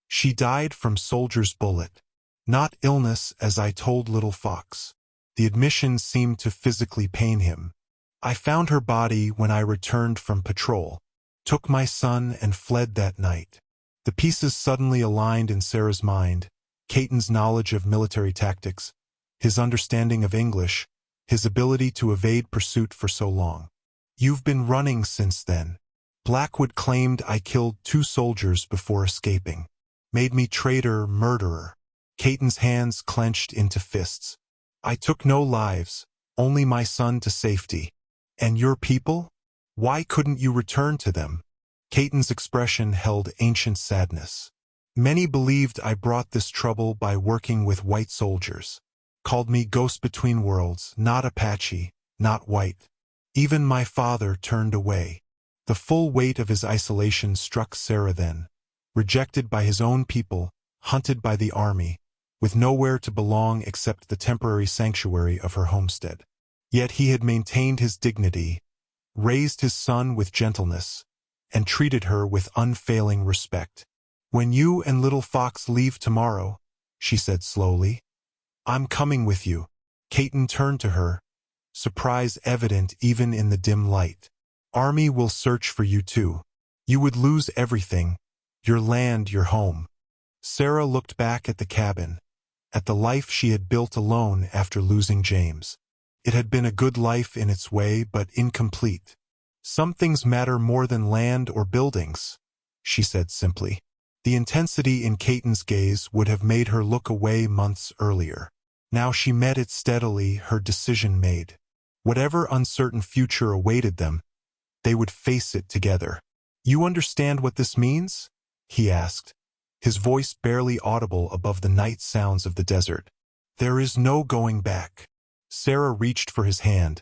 [SPEAKER 1] She died from soldier's bullet. Not illness, as I told Little Fox. The admission seemed to physically pain him. I found her body when I returned from patrol, took my son and fled that night. The pieces suddenly aligned in Sarah's mind. Kaitton's knowledge of military tactics, his understanding of English, his ability to evade pursuit for so long. You've been running since then. Blackwood claimed I killed 2 soldiers before escaping. made me traitor, murderer. Kaitton's hands clenched into fists. I took no lives, only my son to safety. And your people? Why couldn't you return to them? Kaitton's expression held ancient sadness. Many believed I brought this trouble by working with white soldiers. Called me ghost between worlds, not Apache, not white. Even my father turned away. The full weight of his isolation struck Sarah then. Rejected by his own people, hunted by the army, with nowhere to belong except the temporary sanctuary of her homestead. Yet he had maintained his dignity, raised his son with gentleness, and treated her with unfailing respect. When you and Little Fox leave tomorrow, she said slowly, I'm coming with you. Kaitton turned to her, surprise evident even in the dim light. Army will search for you too. You would lose everything, your land, your home. Sarah looked back at the cabin, at the life she had built alone after losing James. It had been a good life in its way, but incomplete. Some things matter more than land or buildings, she said simply. The intensity in Kaitton's gaze would have made her look away months earlier. Now she met it steadily, her decision made. Whatever uncertain future awaited them, they would face it together. You understand what this means? He asked, his voice barely audible above the night sounds of the desert. There is no going back. Sarah reached for his hand,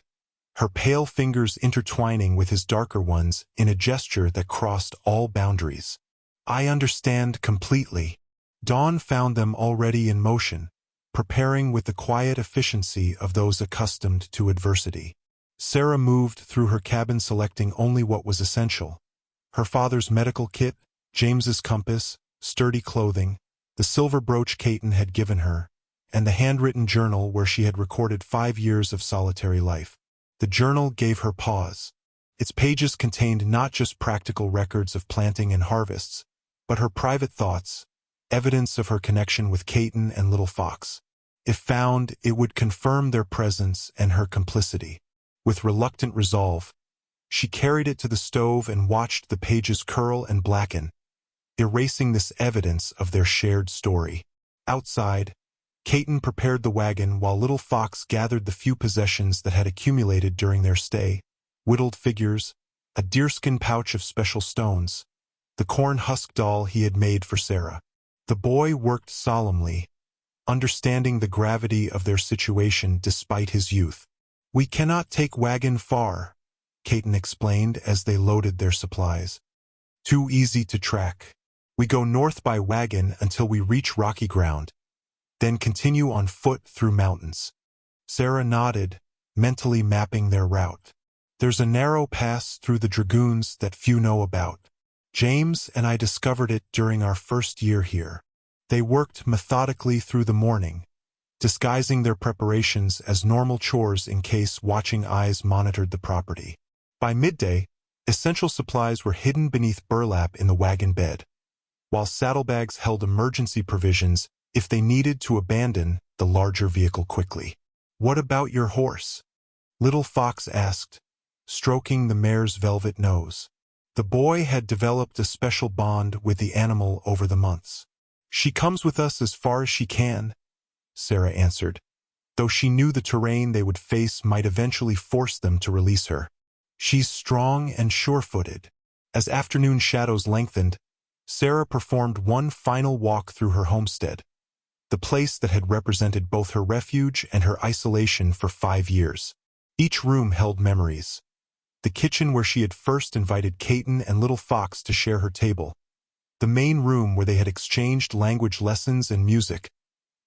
[SPEAKER 1] her pale fingers intertwining with his darker ones in a gesture that crossed all boundaries. I understand completely. Dawn found them already in motion, preparing with the quiet efficiency of those accustomed to adversity. Sarah moved through her cabin selecting only what was essential. Her father's medical kit, James's compass, sturdy clothing, the silver brooch Kaitton had given her, and the handwritten journal where she had recorded 5 years of solitary life. The journal gave her pause. Its pages contained not just practical records of planting and harvests, but her private thoughts, evidence of her connection with Kaitton and Little Fox. If found, it would confirm their presence and her complicity. With reluctant resolve, she carried it to the stove and watched the pages curl and blacken, erasing this evidence of their shared story. Outside, Kaitton prepared the wagon while Little Fox gathered the few possessions that had accumulated during their stay: whittled figures, a deerskin pouch of special stones, the corn husk doll he had made for Sarah. The boy worked solemnly, understanding the gravity of their situation despite his youth. We cannot take wagon far, Kaitton explained as they loaded their supplies. Too easy to track. We go north by wagon until we reach rocky ground, then continue on foot through mountains. Sarah nodded, mentally mapping their route. There's a narrow pass through the dragoons that few know about. James and I discovered it during our first year here. They worked methodically through the morning, disguising their preparations as normal chores in case watching eyes monitored the property. By midday, essential supplies were hidden beneath burlap in the wagon bed, while saddlebags held emergency provisions if they needed to abandon the larger vehicle quickly. What about your horse? Little Fox asked, stroking the mare's velvet nose. The boy had developed a special bond with the animal over the months. She comes with us as far as she can, Sarah answered, though she knew the terrain they would face might eventually force them to release her. She's strong and sure-footed. As afternoon shadows lengthened, Sarah performed one final walk through her homestead, the place that had represented both her refuge and her isolation for 5 years. Each room held memories. The kitchen where she had first invited Kaitton and Little Fox to share her table, the main room where they had exchanged language lessons and music,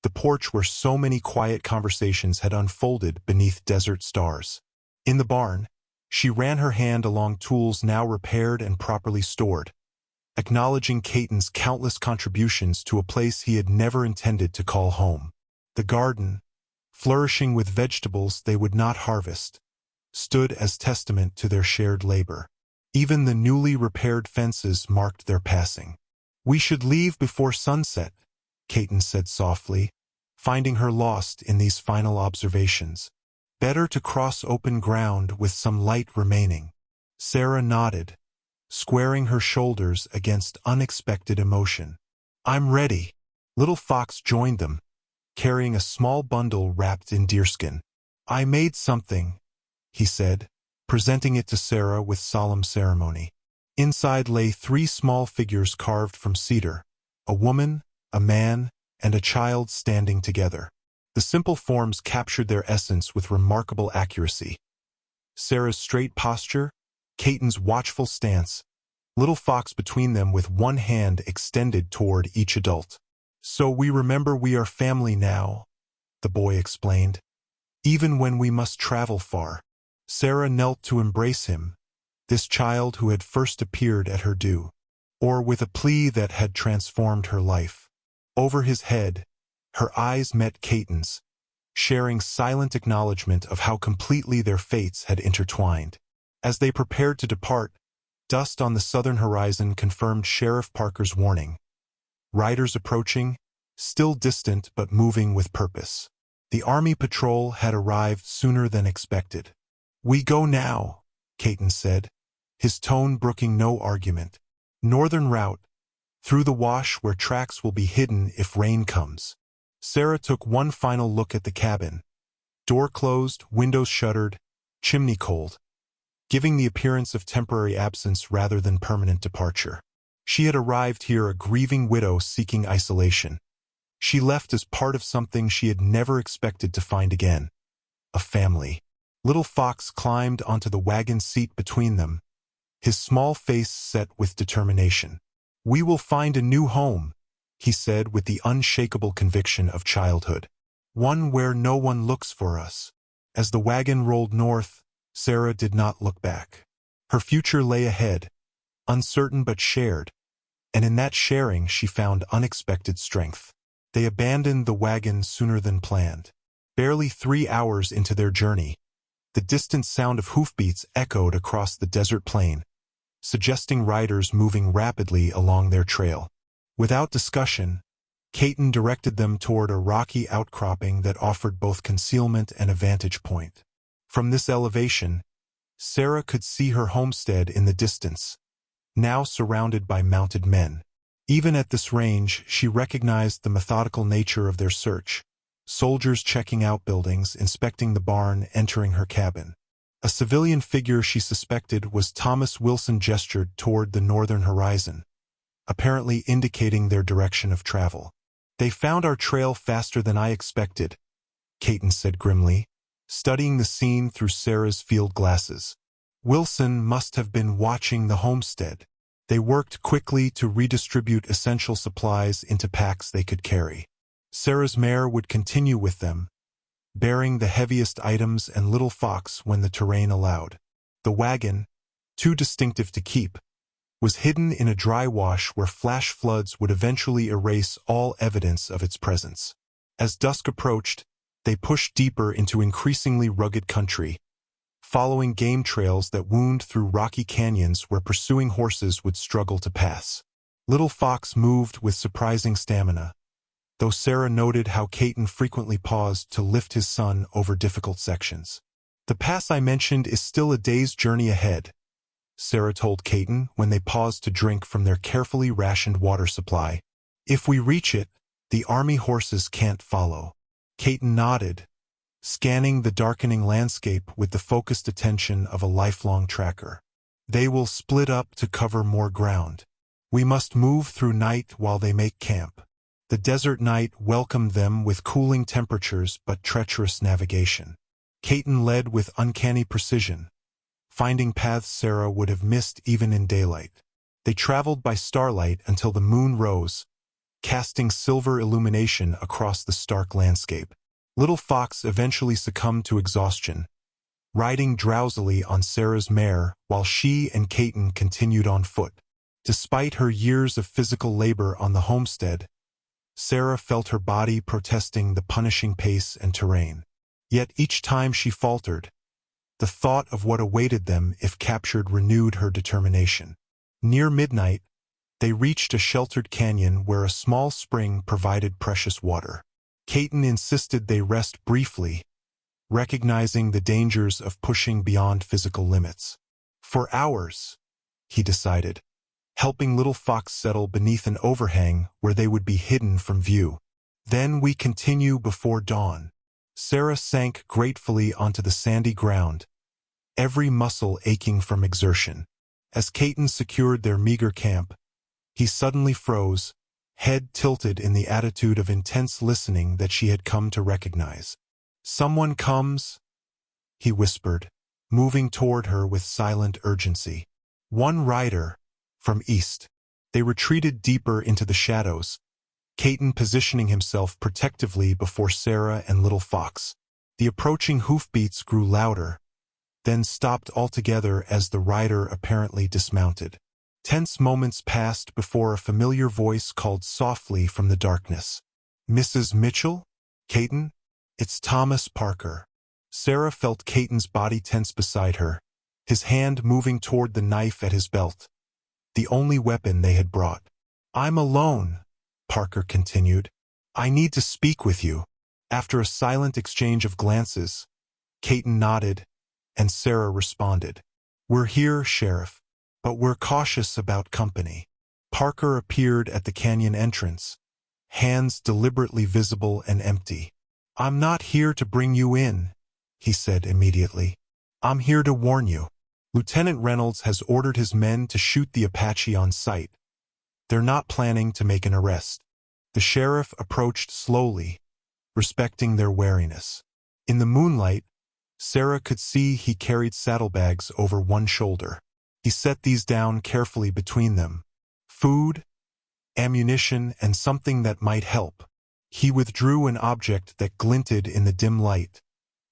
[SPEAKER 1] the porch where so many quiet conversations had unfolded beneath desert stars. In the barn, she ran her hand along tools now repaired and properly stored, acknowledging Kaitton's countless contributions to a place he had never intended to call home. The garden, flourishing with vegetables they would not harvest, stood as testament to their shared labor. Even the newly repaired fences marked their passing. We should leave before sunset, Kaitton said softly, finding her lost in these final observations. Better to cross open ground with some light remaining. Sarah nodded, squaring her shoulders against unexpected emotion. I'm ready. Little Fox joined them, carrying a small bundle wrapped in deerskin. I made something, he said, presenting it to Sarah with solemn ceremony. Inside lay 3 small figures carved from cedar, a woman, a man, and a child standing together. The simple forms captured their essence with remarkable accuracy. Sarah's straight posture, Kaitton's watchful stance, Little Fox between them with one hand extended toward each adult. So we remember we are family now, the boy explained, even when we must travel far. Sarah knelt to embrace him, this child who had first appeared at her due, or with a plea that had transformed her life. Over his head, her eyes met Kaitton's, sharing silent acknowledgement of how completely their fates had intertwined. As they prepared to depart, dust on the southern horizon confirmed Sheriff Parker's warning. Riders approaching, still distant but moving with purpose. The army patrol had arrived sooner than expected. We go now, Kaitton said, his tone brooking no argument. Northern route, through the wash where tracks will be hidden if rain comes. Sarah took one final look at the cabin. Door closed, windows shuttered, chimney cold, giving the appearance of temporary absence rather than permanent departure. She had arrived here a grieving widow seeking isolation. She left as part of something she had never expected to find again. A family. Little Fox climbed onto the wagon seat between them, his small face set with determination. We will find a new home, he said with the unshakable conviction of childhood. One where no one looks for us. As the wagon rolled north, Sarah did not look back. Her future lay ahead, uncertain but shared, and in that sharing she found unexpected strength. They abandoned the wagon sooner than planned. Barely 3 hours into their journey, the distant sound of hoofbeats echoed across the desert plain, suggesting riders moving rapidly along their trail. Without discussion, Kaitton directed them toward a rocky outcropping that offered both concealment and a vantage point. From this elevation, Sarah could see her homestead in the distance, now surrounded by mounted men. Even at this range, she recognized the methodical nature of their search. Soldiers checking out buildings, inspecting the barn, entering her cabin. A civilian figure she suspected was Thomas Wilson gestured toward the northern horizon, apparently indicating their direction of travel. They found our trail faster than I expected, Kaitton said grimly, studying the scene through Sarah's field glasses. Wilson must have been watching the homestead. They worked quickly to redistribute essential supplies into packs they could carry. Sarah's mare would continue with them, bearing the heaviest items and Little Fox when the terrain allowed. The wagon, too distinctive to keep, was hidden in a dry wash where flash floods would eventually erase all evidence of its presence. As dusk approached, they pushed deeper into increasingly rugged country, following game trails that wound through rocky canyons where pursuing horses would struggle to pass. Little Fox moved with surprising stamina, though Sarah noted how Kaitton frequently paused to lift his son over difficult sections. The pass I mentioned is still a day's journey ahead, Sarah told Kaitton when they paused to drink from their carefully rationed water supply. If we reach it, the army horses can't follow. Kaitton nodded, scanning the darkening landscape with the focused attention of a lifelong tracker. They will split up to cover more ground. We must move through night while they make camp. The desert night welcomed them with cooling temperatures but treacherous navigation. Kaitton led with uncanny precision, finding paths Sarah would have missed even in daylight. They traveled by starlight until the moon rose, casting silver illumination across the stark landscape. Little Fox eventually succumbed to exhaustion, riding drowsily on Sarah's mare while she and Kaitton continued on foot. Despite her years of physical labor on the homestead, Sarah felt her body protesting the punishing pace and terrain. Yet each time she faltered, the thought of what awaited them if captured renewed her determination. Near midnight, they reached a sheltered canyon where a small spring provided precious water. Kaitton insisted they rest briefly, recognizing the dangers of pushing beyond physical limits. For hours, he decided, helping Little Fox settle beneath an overhang where they would be hidden from view. Then we continue before dawn. Sarah sank gratefully onto the sandy ground, every muscle aching from exertion. As Kaitton secured their meager camp, he suddenly froze, head tilted in the attitude of intense listening that she had come to recognize. "Someone comes," he whispered, moving toward her with silent urgency. "One rider, from east." They retreated deeper into the shadows, Kaitton positioning himself protectively before Sarah and Little Fox. The approaching hoofbeats grew louder, then stopped altogether as the rider apparently dismounted. Tense moments passed before a familiar voice called softly from the darkness. "Mrs. Mitchell? Kaitton? It's Thomas Parker." Sarah felt Kaitton's body tense beside her, his hand moving toward the knife at his belt, the only weapon they had brought. "I'm alone," Parker continued. "I need to speak with you." After a silent exchange of glances, Kaitton nodded, and Sarah responded. "We're here, Sheriff, but we're cautious about company." Parker appeared at the canyon entrance, hands deliberately visible and empty. "I'm not here to bring you in," he said immediately. "I'm here to warn you. Lieutenant Reynolds has ordered his men to shoot the Apache on sight. They're not planning to make an arrest." The sheriff approached slowly, respecting their wariness. In the moonlight, Sarah could see he carried saddlebags over one shoulder. He set these down carefully between them. Food, ammunition, and something that might help. He withdrew an object that glinted in the dim light,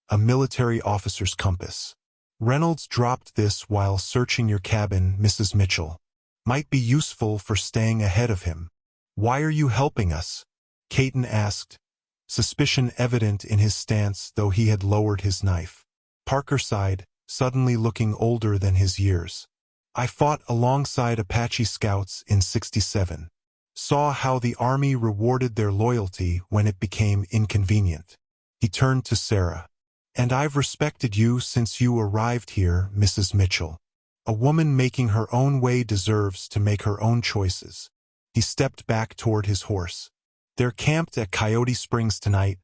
[SPEAKER 1] a military officer's compass. "Reynolds dropped this while searching your cabin, Mrs. Mitchell. Might be useful for staying ahead of him." "Why are you helping us?" Kaitton asked, suspicion evident in his stance though he had lowered his knife. Parker sighed, suddenly looking older than his years. "I fought alongside Apache scouts in '67. Saw how the Army rewarded their loyalty when it became inconvenient." He turned to Sarah. "And I've respected you since you arrived here, Mrs. Mitchell. A woman making her own way deserves to make her own choices." He stepped back toward his horse. "They're camped at Coyote Springs tonight,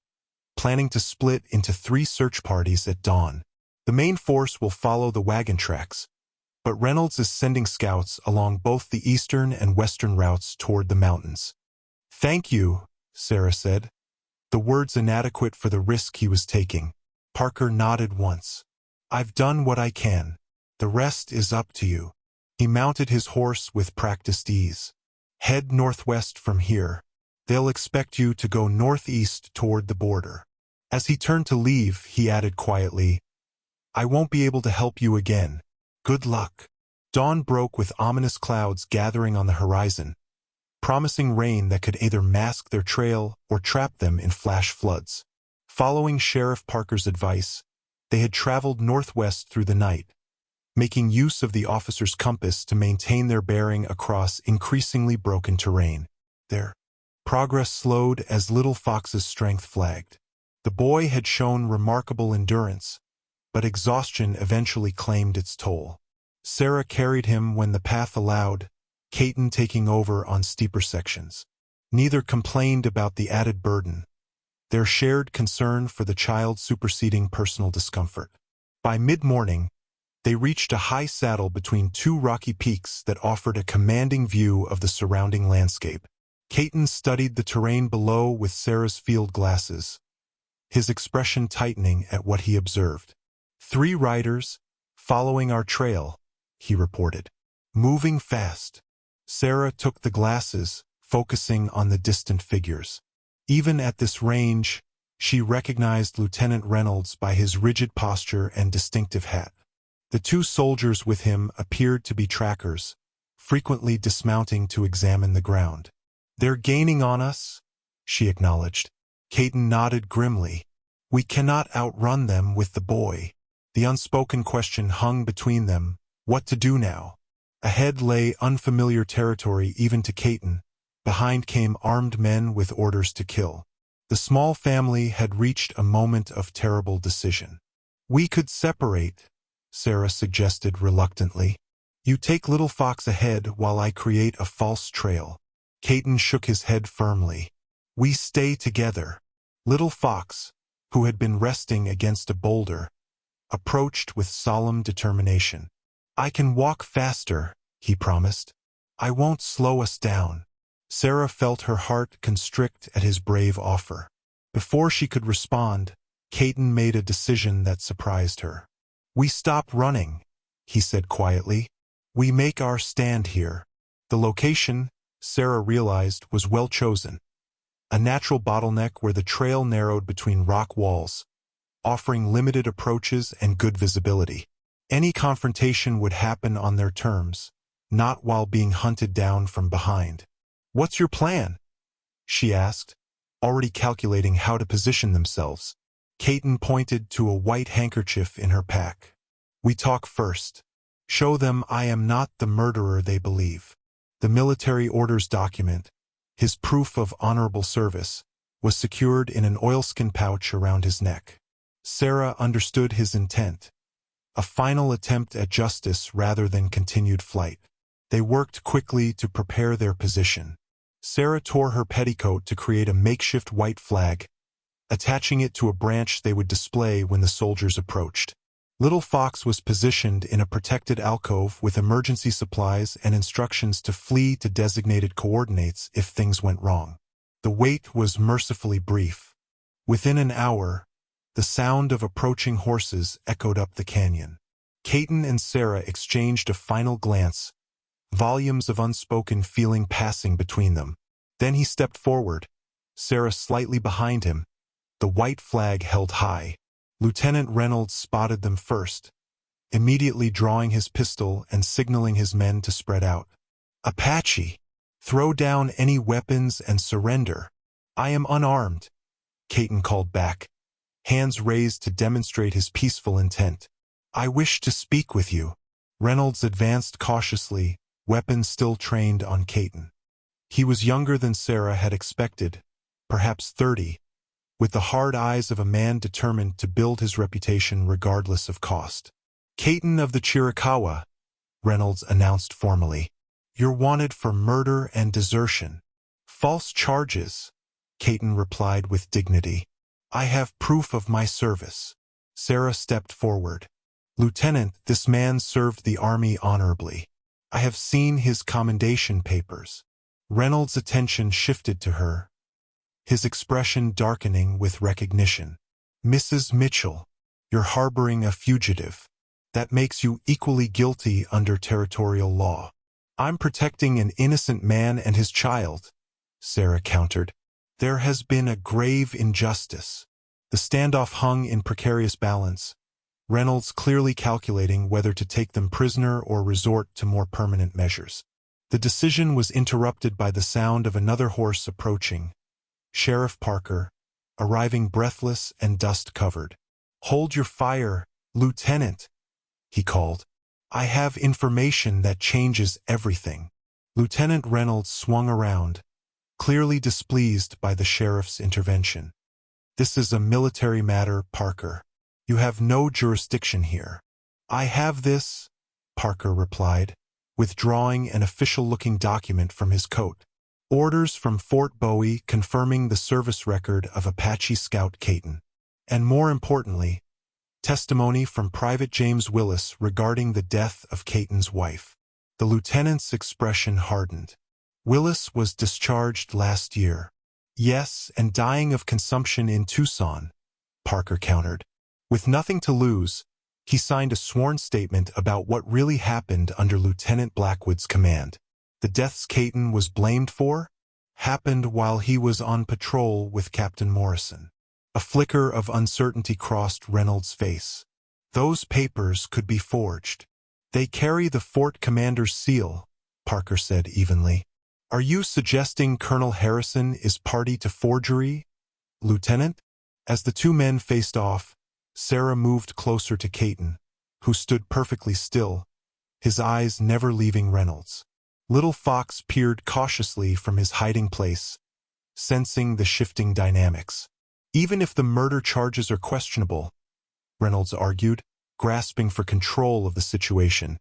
[SPEAKER 1] planning to split into 3 search parties at dawn. The main force will follow the wagon tracks, but Reynolds is sending scouts along both the eastern and western routes toward the mountains." "Thank you," Sarah said, the words inadequate for the risk he was taking. Parker nodded once. "I've done what I can. The rest is up to you." He mounted his horse with practiced ease. "Head northwest from here. They'll expect you to go northeast toward the border." As he turned to leave, he added quietly, "I won't be able to help you again. Good luck." Dawn broke with ominous clouds gathering on the horizon, promising rain that could either mask their trail or trap them in flash floods. Following Sheriff Parker's advice, they had traveled northwest through the night, making use of the officer's compass to maintain their bearing across increasingly broken terrain. Their progress slowed as Little Fox's strength flagged. The boy had shown remarkable endurance, but exhaustion eventually claimed its toll. Sarah carried him when the path allowed, Kaitton taking over on steeper sections. Neither complained about the added burden, their shared concern for the child superseding personal discomfort. By mid-morning, they reached a high saddle between 2 rocky peaks that offered a commanding view of the surrounding landscape. Kaitton studied the terrain below with Sarah's field glasses, his expression tightening at what he observed. 3 riders, following our trail," he reported. "Moving fast." Sarah took the glasses, focusing on the distant figures. Even at this range, she recognized Lieutenant Reynolds by his rigid posture and distinctive hat. The 2 soldiers with him appeared to be trackers, frequently dismounting to examine the ground. "They're gaining on us," she acknowledged. Kaitton nodded grimly. "We cannot outrun them with the boy." The unspoken question hung between them, what to do now? Ahead lay unfamiliar territory even to Kaitton. Behind came armed men with orders to kill. The small family had reached a moment of terrible decision. "We could separate," Sarah suggested reluctantly. You take Little Fox ahead while I create a false trail. Kaitton shook his head firmly. We stay together. Little Fox, who had been resting against a boulder, approached with solemn determination. I can walk faster, he promised. I won't slow us down. Sarah felt her heart constrict at his brave offer. Before she could respond, Kaitton made a decision that surprised her. We stop running, he said quietly. We make our stand here. The location, Sarah realized, was well chosen. A natural bottleneck where the trail narrowed between rock walls, offering limited approaches and good visibility. Any confrontation would happen on their terms, not while being hunted down from behind. What's your plan? She asked, already calculating how to position themselves. Kaitton pointed to a white handkerchief in her pack. We talk first. Show them I am not the murderer they believe. The military orders document, his proof of honorable service, was secured in an oilskin pouch around his neck. Sarah understood his intent. A final attempt at justice rather than continued flight. They worked quickly to prepare their position. Sarah tore her petticoat to create a makeshift white flag, attaching it to a branch they would display when the soldiers approached. Little Fox was positioned in a protected alcove with emergency supplies and instructions to flee to designated coordinates if things went wrong. The wait was mercifully brief. Within an hour, the sound of approaching horses echoed up the canyon. Kaitton and Sarah exchanged a final glance, volumes of unspoken feeling passing between them. Then he stepped forward, Sarah slightly behind him, the white flag held high. Lieutenant Reynolds spotted them first, immediately drawing his pistol and signaling his men to spread out. Apache, throw down any weapons and surrender. I am unarmed, Kaitton called back, hands raised to demonstrate his peaceful intent. I wish to speak with you. Reynolds advanced cautiously, weapon still trained on Kaitton. He was younger than Sarah had expected, perhaps 30, with the hard eyes of a man determined to build his reputation regardless of cost. Kaitton of the Chiricahua, Reynolds announced formally. You're wanted for murder and desertion. False charges, Kaitton replied with dignity. I have proof of my service. Sarah stepped forward. Lieutenant, this man served the army honorably. I have seen his commendation papers. Reynolds' attention shifted to her, his expression darkening with recognition. Mrs. Mitchell, you're harboring a fugitive. That makes you equally guilty under territorial law. I'm protecting an innocent man and his child, Sarah countered. There has been a grave injustice. The standoff hung in precarious balance, Reynolds clearly calculating whether to take them prisoner or resort to more permanent measures. The decision was interrupted by the sound of another horse approaching. Sheriff Parker, arriving breathless and dust-covered. Hold your fire, Lieutenant, he called. I have information that changes everything. Lieutenant Reynolds swung around, clearly displeased by the sheriff's intervention. This is a military matter, Parker. You have no jurisdiction here. I have this, Parker replied, withdrawing an official-looking document from his coat. Orders from Fort Bowie confirming the service record of Apache Scout Kaitton. And more importantly, testimony from Private James Willis regarding the death of Kaitton's wife. The lieutenant's expression hardened. Willis was discharged last year. Yes, and dying of consumption in Tucson, Parker countered. With nothing to lose, he signed a sworn statement about what really happened under Lieutenant Blackwood's command. The deaths Kaitton was blamed for happened while he was on patrol with Captain Morrison. A flicker of uncertainty crossed Reynolds' face. Those papers could be forged. They carry the fort commander's seal, Parker said evenly. Are you suggesting Colonel Harrison is party to forgery, Lieutenant? As the two men faced off, Sarah moved closer to Kaitton, who stood perfectly still, his eyes never leaving Reynolds. Little Fox peered cautiously from his hiding place, sensing the shifting dynamics. Even if the murder charges are questionable, Reynolds argued, grasping for control of the situation,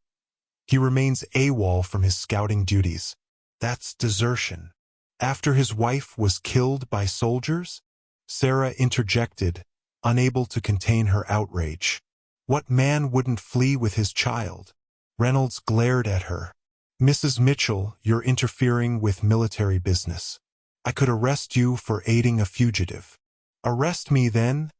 [SPEAKER 1] He remains AWOL from his scouting duties. That's desertion. After his wife was killed by soldiers? Sarah interjected, unable to contain her outrage. What man wouldn't flee with his child? Reynolds glared at her. Mrs. Mitchell, you're interfering with military business. I could arrest you for aiding a fugitive. Arrest me then,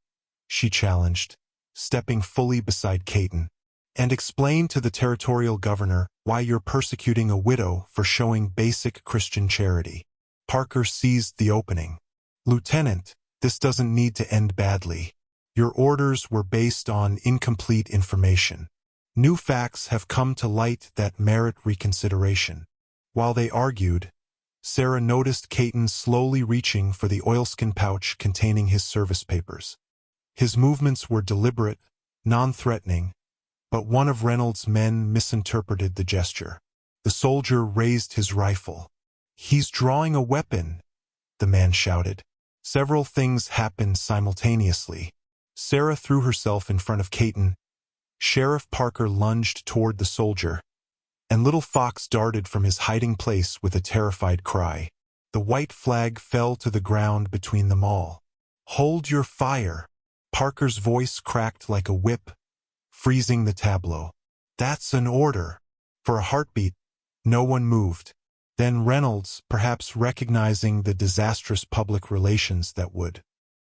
[SPEAKER 1] she challenged, stepping fully beside Kaitton, and explain to the territorial governor why you're persecuting a widow for showing basic Christian charity. Parker seized the opening. Lieutenant, this doesn't need to end badly. Your orders were based on incomplete information. New facts have come to light that merit reconsideration. While they argued, Sarah noticed Kaitton slowly reaching for the oilskin pouch containing his service papers. His movements were deliberate, non-threatening, but one of Reynolds' men misinterpreted the gesture. The soldier raised his rifle. He's drawing a weapon, the man shouted. Several things happened simultaneously. Sarah threw herself in front of Kaitton. Sheriff Parker lunged toward the soldier, and Little Fox darted from his hiding place with a terrified cry. The white flag fell to the ground between them all. Hold your fire! Parker's voice cracked like a whip, freezing the tableau. That's an order. For a heartbeat, no one moved. Then Reynolds, perhaps recognizing the disastrous public relations that would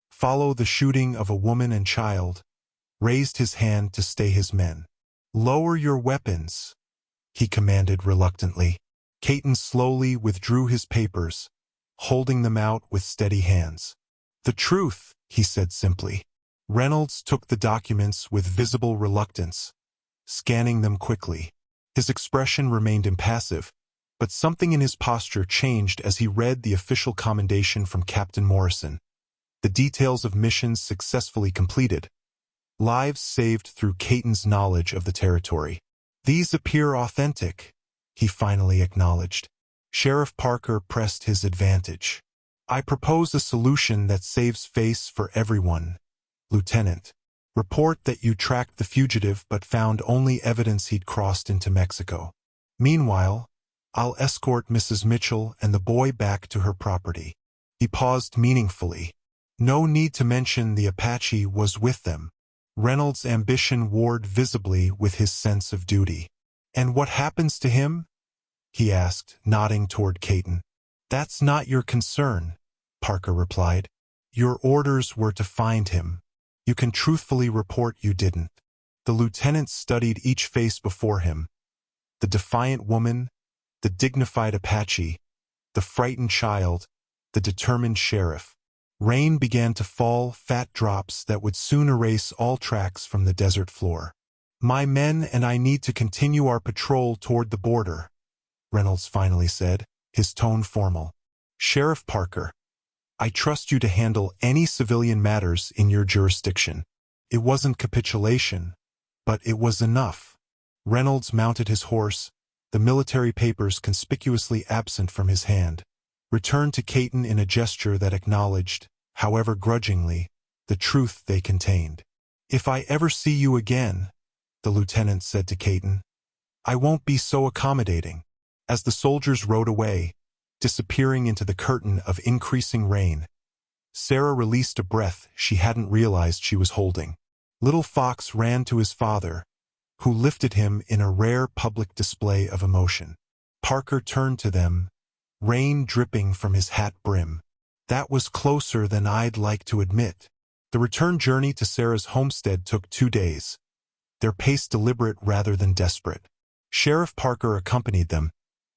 [SPEAKER 1] follow the shooting of a woman and child, raised his hand to stay his men. Lower your weapons, he commanded reluctantly. Kaitton slowly withdrew his papers, holding them out with steady hands. The truth, he said simply. Reynolds took the documents with visible reluctance, scanning them quickly. His expression remained impassive, but something in his posture changed as he read the official commendation from Captain Morrison. The details of missions successfully completed. Lives saved through Kaitton's knowledge of the territory. These appear authentic, he finally acknowledged. Sheriff Parker pressed his advantage. I propose a solution that saves face for everyone. Lieutenant, report that you tracked the fugitive but found only evidence he'd crossed into Mexico. Meanwhile, I'll escort Mrs. Mitchell and the boy back to her property. He paused meaningfully. No need to mention the Apache was with them. Reynolds' ambition warred visibly with his sense of duty. And what happens to him? He asked, nodding toward Kaitton. That's not your concern, Parker replied. Your orders were to find him. You can truthfully report you didn't. The lieutenant studied each face before him. The defiant woman, the dignified Apache, the frightened child, the determined sheriff. Rain began to fall, fat drops that would soon erase all tracks from the desert floor. My men and I need to continue our patrol toward the border, Reynolds finally said, his tone formal. Sheriff Parker, I trust you to handle any civilian matters in your jurisdiction. It wasn't capitulation, but it was enough. Reynolds mounted his horse, the military papers conspicuously absent from his hand, returned to Kaitton in a gesture that acknowledged, however grudgingly, the truth they contained. If I ever see you again, the lieutenant said to Kaitton, I won't be so accommodating. As the soldiers rode away, disappearing into the curtain of increasing rain, Sarah released a breath she hadn't realized she was holding. Little Fox ran to his father, who lifted him in a rare public display of emotion. Parker turned to them, rain dripping from his hat brim. That was closer than I'd like to admit. The return journey to Sarah's homestead took 2 days, their pace deliberate rather than desperate. Sheriff Parker accompanied them,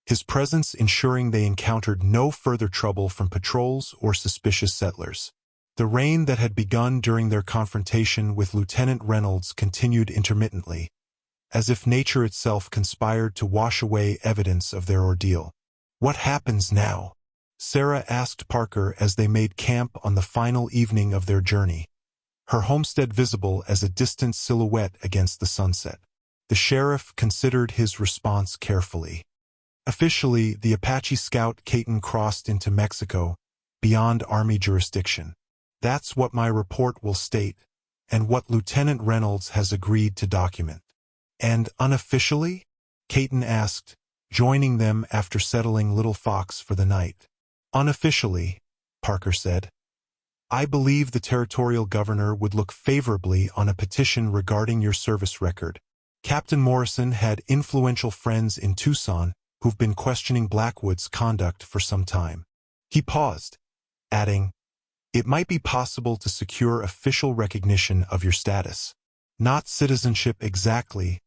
[SPEAKER 1] his presence ensuring they encountered no further trouble from patrols or suspicious settlers. The rain that had begun during their confrontation with Lieutenant Reynolds continued intermittently, as if nature itself conspired to wash away evidence of their ordeal. What happens now? Sarah asked Parker as they made camp on the final evening of their journey, her homestead visible as a distant silhouette against the sunset. The sheriff considered his response carefully. Officially, the Apache scout Kaitton crossed into Mexico, beyond Army jurisdiction. That's what my report will state, and what Lieutenant Reynolds has agreed to document. And unofficially? Kaitton asked, joining them after settling Little Fox for the night. Unofficially, Parker said. I believe the territorial governor would look favorably on a petition regarding your service record. Captain Morrison had influential friends in Tucson who've been questioning Blackwood's conduct for some time. He paused, adding, it might be possible to secure official recognition of your status. Not citizenship exactly,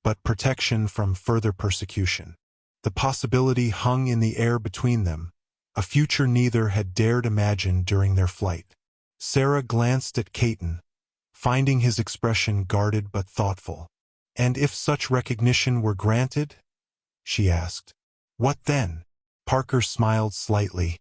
[SPEAKER 1] but protection from further persecution. The possibility hung in the air between them, a future neither had dared imagine during their flight. Sarah glanced at Kaitton, finding his expression guarded but thoughtful. And if such recognition were granted? She asked. What then? Parker smiled slightly.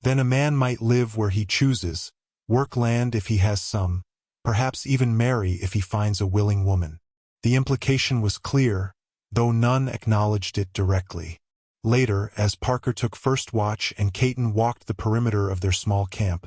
[SPEAKER 1] Then a man might live where he chooses, work land if he has some, perhaps even marry if he finds a willing woman. The implication was clear, though none acknowledged it directly. Later, as Parker took first watch and Kaitton walked the perimeter of their small camp,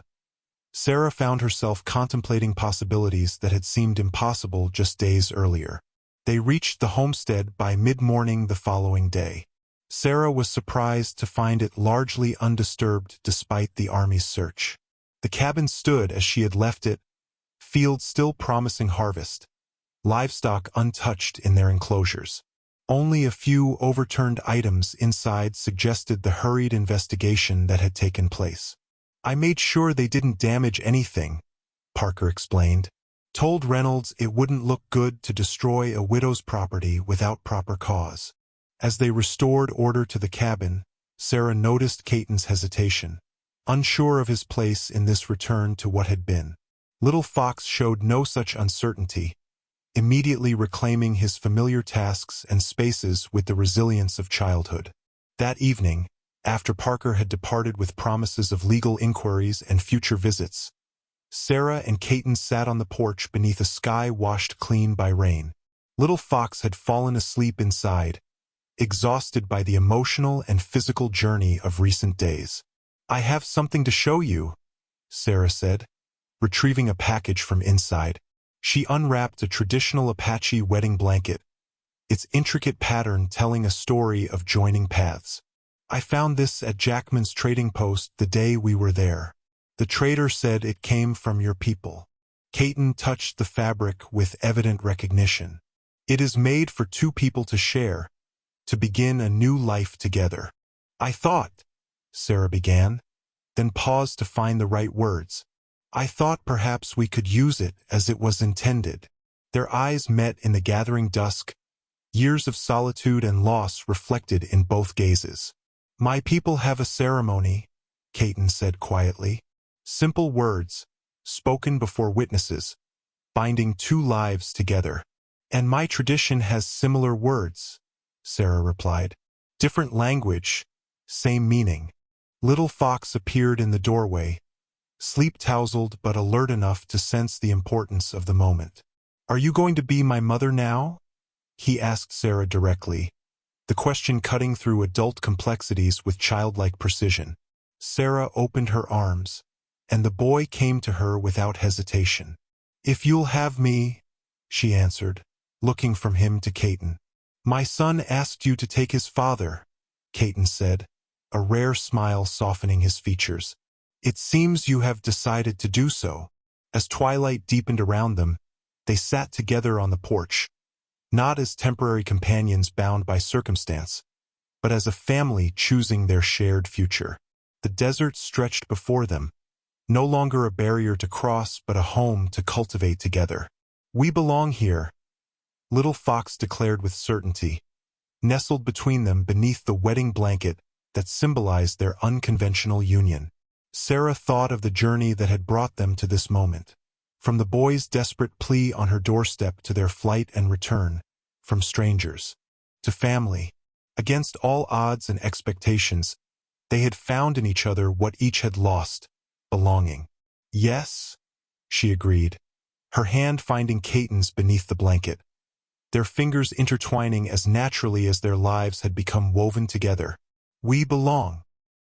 [SPEAKER 1] Sarah found herself contemplating possibilities that had seemed impossible just days earlier. They reached the homestead by mid-morning the following day. Sarah was surprised to find it largely undisturbed despite the army's search. The cabin stood as she had left it, fields still promising harvest, livestock untouched in their enclosures. Only a few overturned items inside suggested the hurried investigation that had taken place. I made sure they didn't damage anything, Parker explained. Told Reynolds it wouldn't look good to destroy a widow's property without proper cause. As they restored order to the cabin, Sarah noticed Kaitton's hesitation, unsure of his place in this return to what had been. Little Fox showed no such uncertainty, immediately reclaiming his familiar tasks and spaces with the resilience of childhood. That evening, after Parker had departed with promises of legal inquiries and future visits, Sarah and Kaitton sat on the porch beneath a sky washed clean by rain. Little Fox had fallen asleep inside, exhausted by the emotional and physical journey of recent days. I have something to show you, Sarah said, retrieving a package from inside. She unwrapped a traditional Apache wedding blanket, its intricate pattern telling a story of joining paths. I found this at Jackman's trading post the day we were there. The trader said it came from your people. Kaitton touched the fabric with evident recognition. It is made for two people to share, to begin a new life together. I thought, Sarah began, then paused to find the right words. I thought perhaps we could use it as it was intended. Their eyes met in the gathering dusk, years of solitude and loss reflected in both gazes. My people have a ceremony, Kaitton said quietly. Simple words, spoken before witnesses, binding two lives together. And my tradition has similar words, Sarah replied. Different language, same meaning. Little Fox appeared in the doorway, sleep-tousled but alert enough to sense the importance of the moment. Are you going to be my mother now? He asked Sarah directly, the question cutting through adult complexities with childlike precision. Sarah opened her arms, and the boy came to her without hesitation. If you'll have me, she answered, looking from him to Kaitton. My son asked you to take his father, Kaitton said, a rare smile softening his features. It seems you have decided to do so. As twilight deepened around them, they sat together on the porch, not as temporary companions bound by circumstance, but as a family choosing their shared future. The desert stretched before them, no longer a barrier to cross but a home to cultivate together. We belong here, Little Fox declared with certainty, nestled between them beneath the wedding blanket that symbolized their unconventional union. Sarah thought of the journey that had brought them to this moment. From the boy's desperate plea on her doorstep to their flight and return, from strangers to family. Against all odds and expectations, they had found in each other what each had lost, belonging. Yes, she agreed, her hand finding Kaitton's beneath the blanket, their fingers intertwining as naturally as their lives had become woven together. We belong.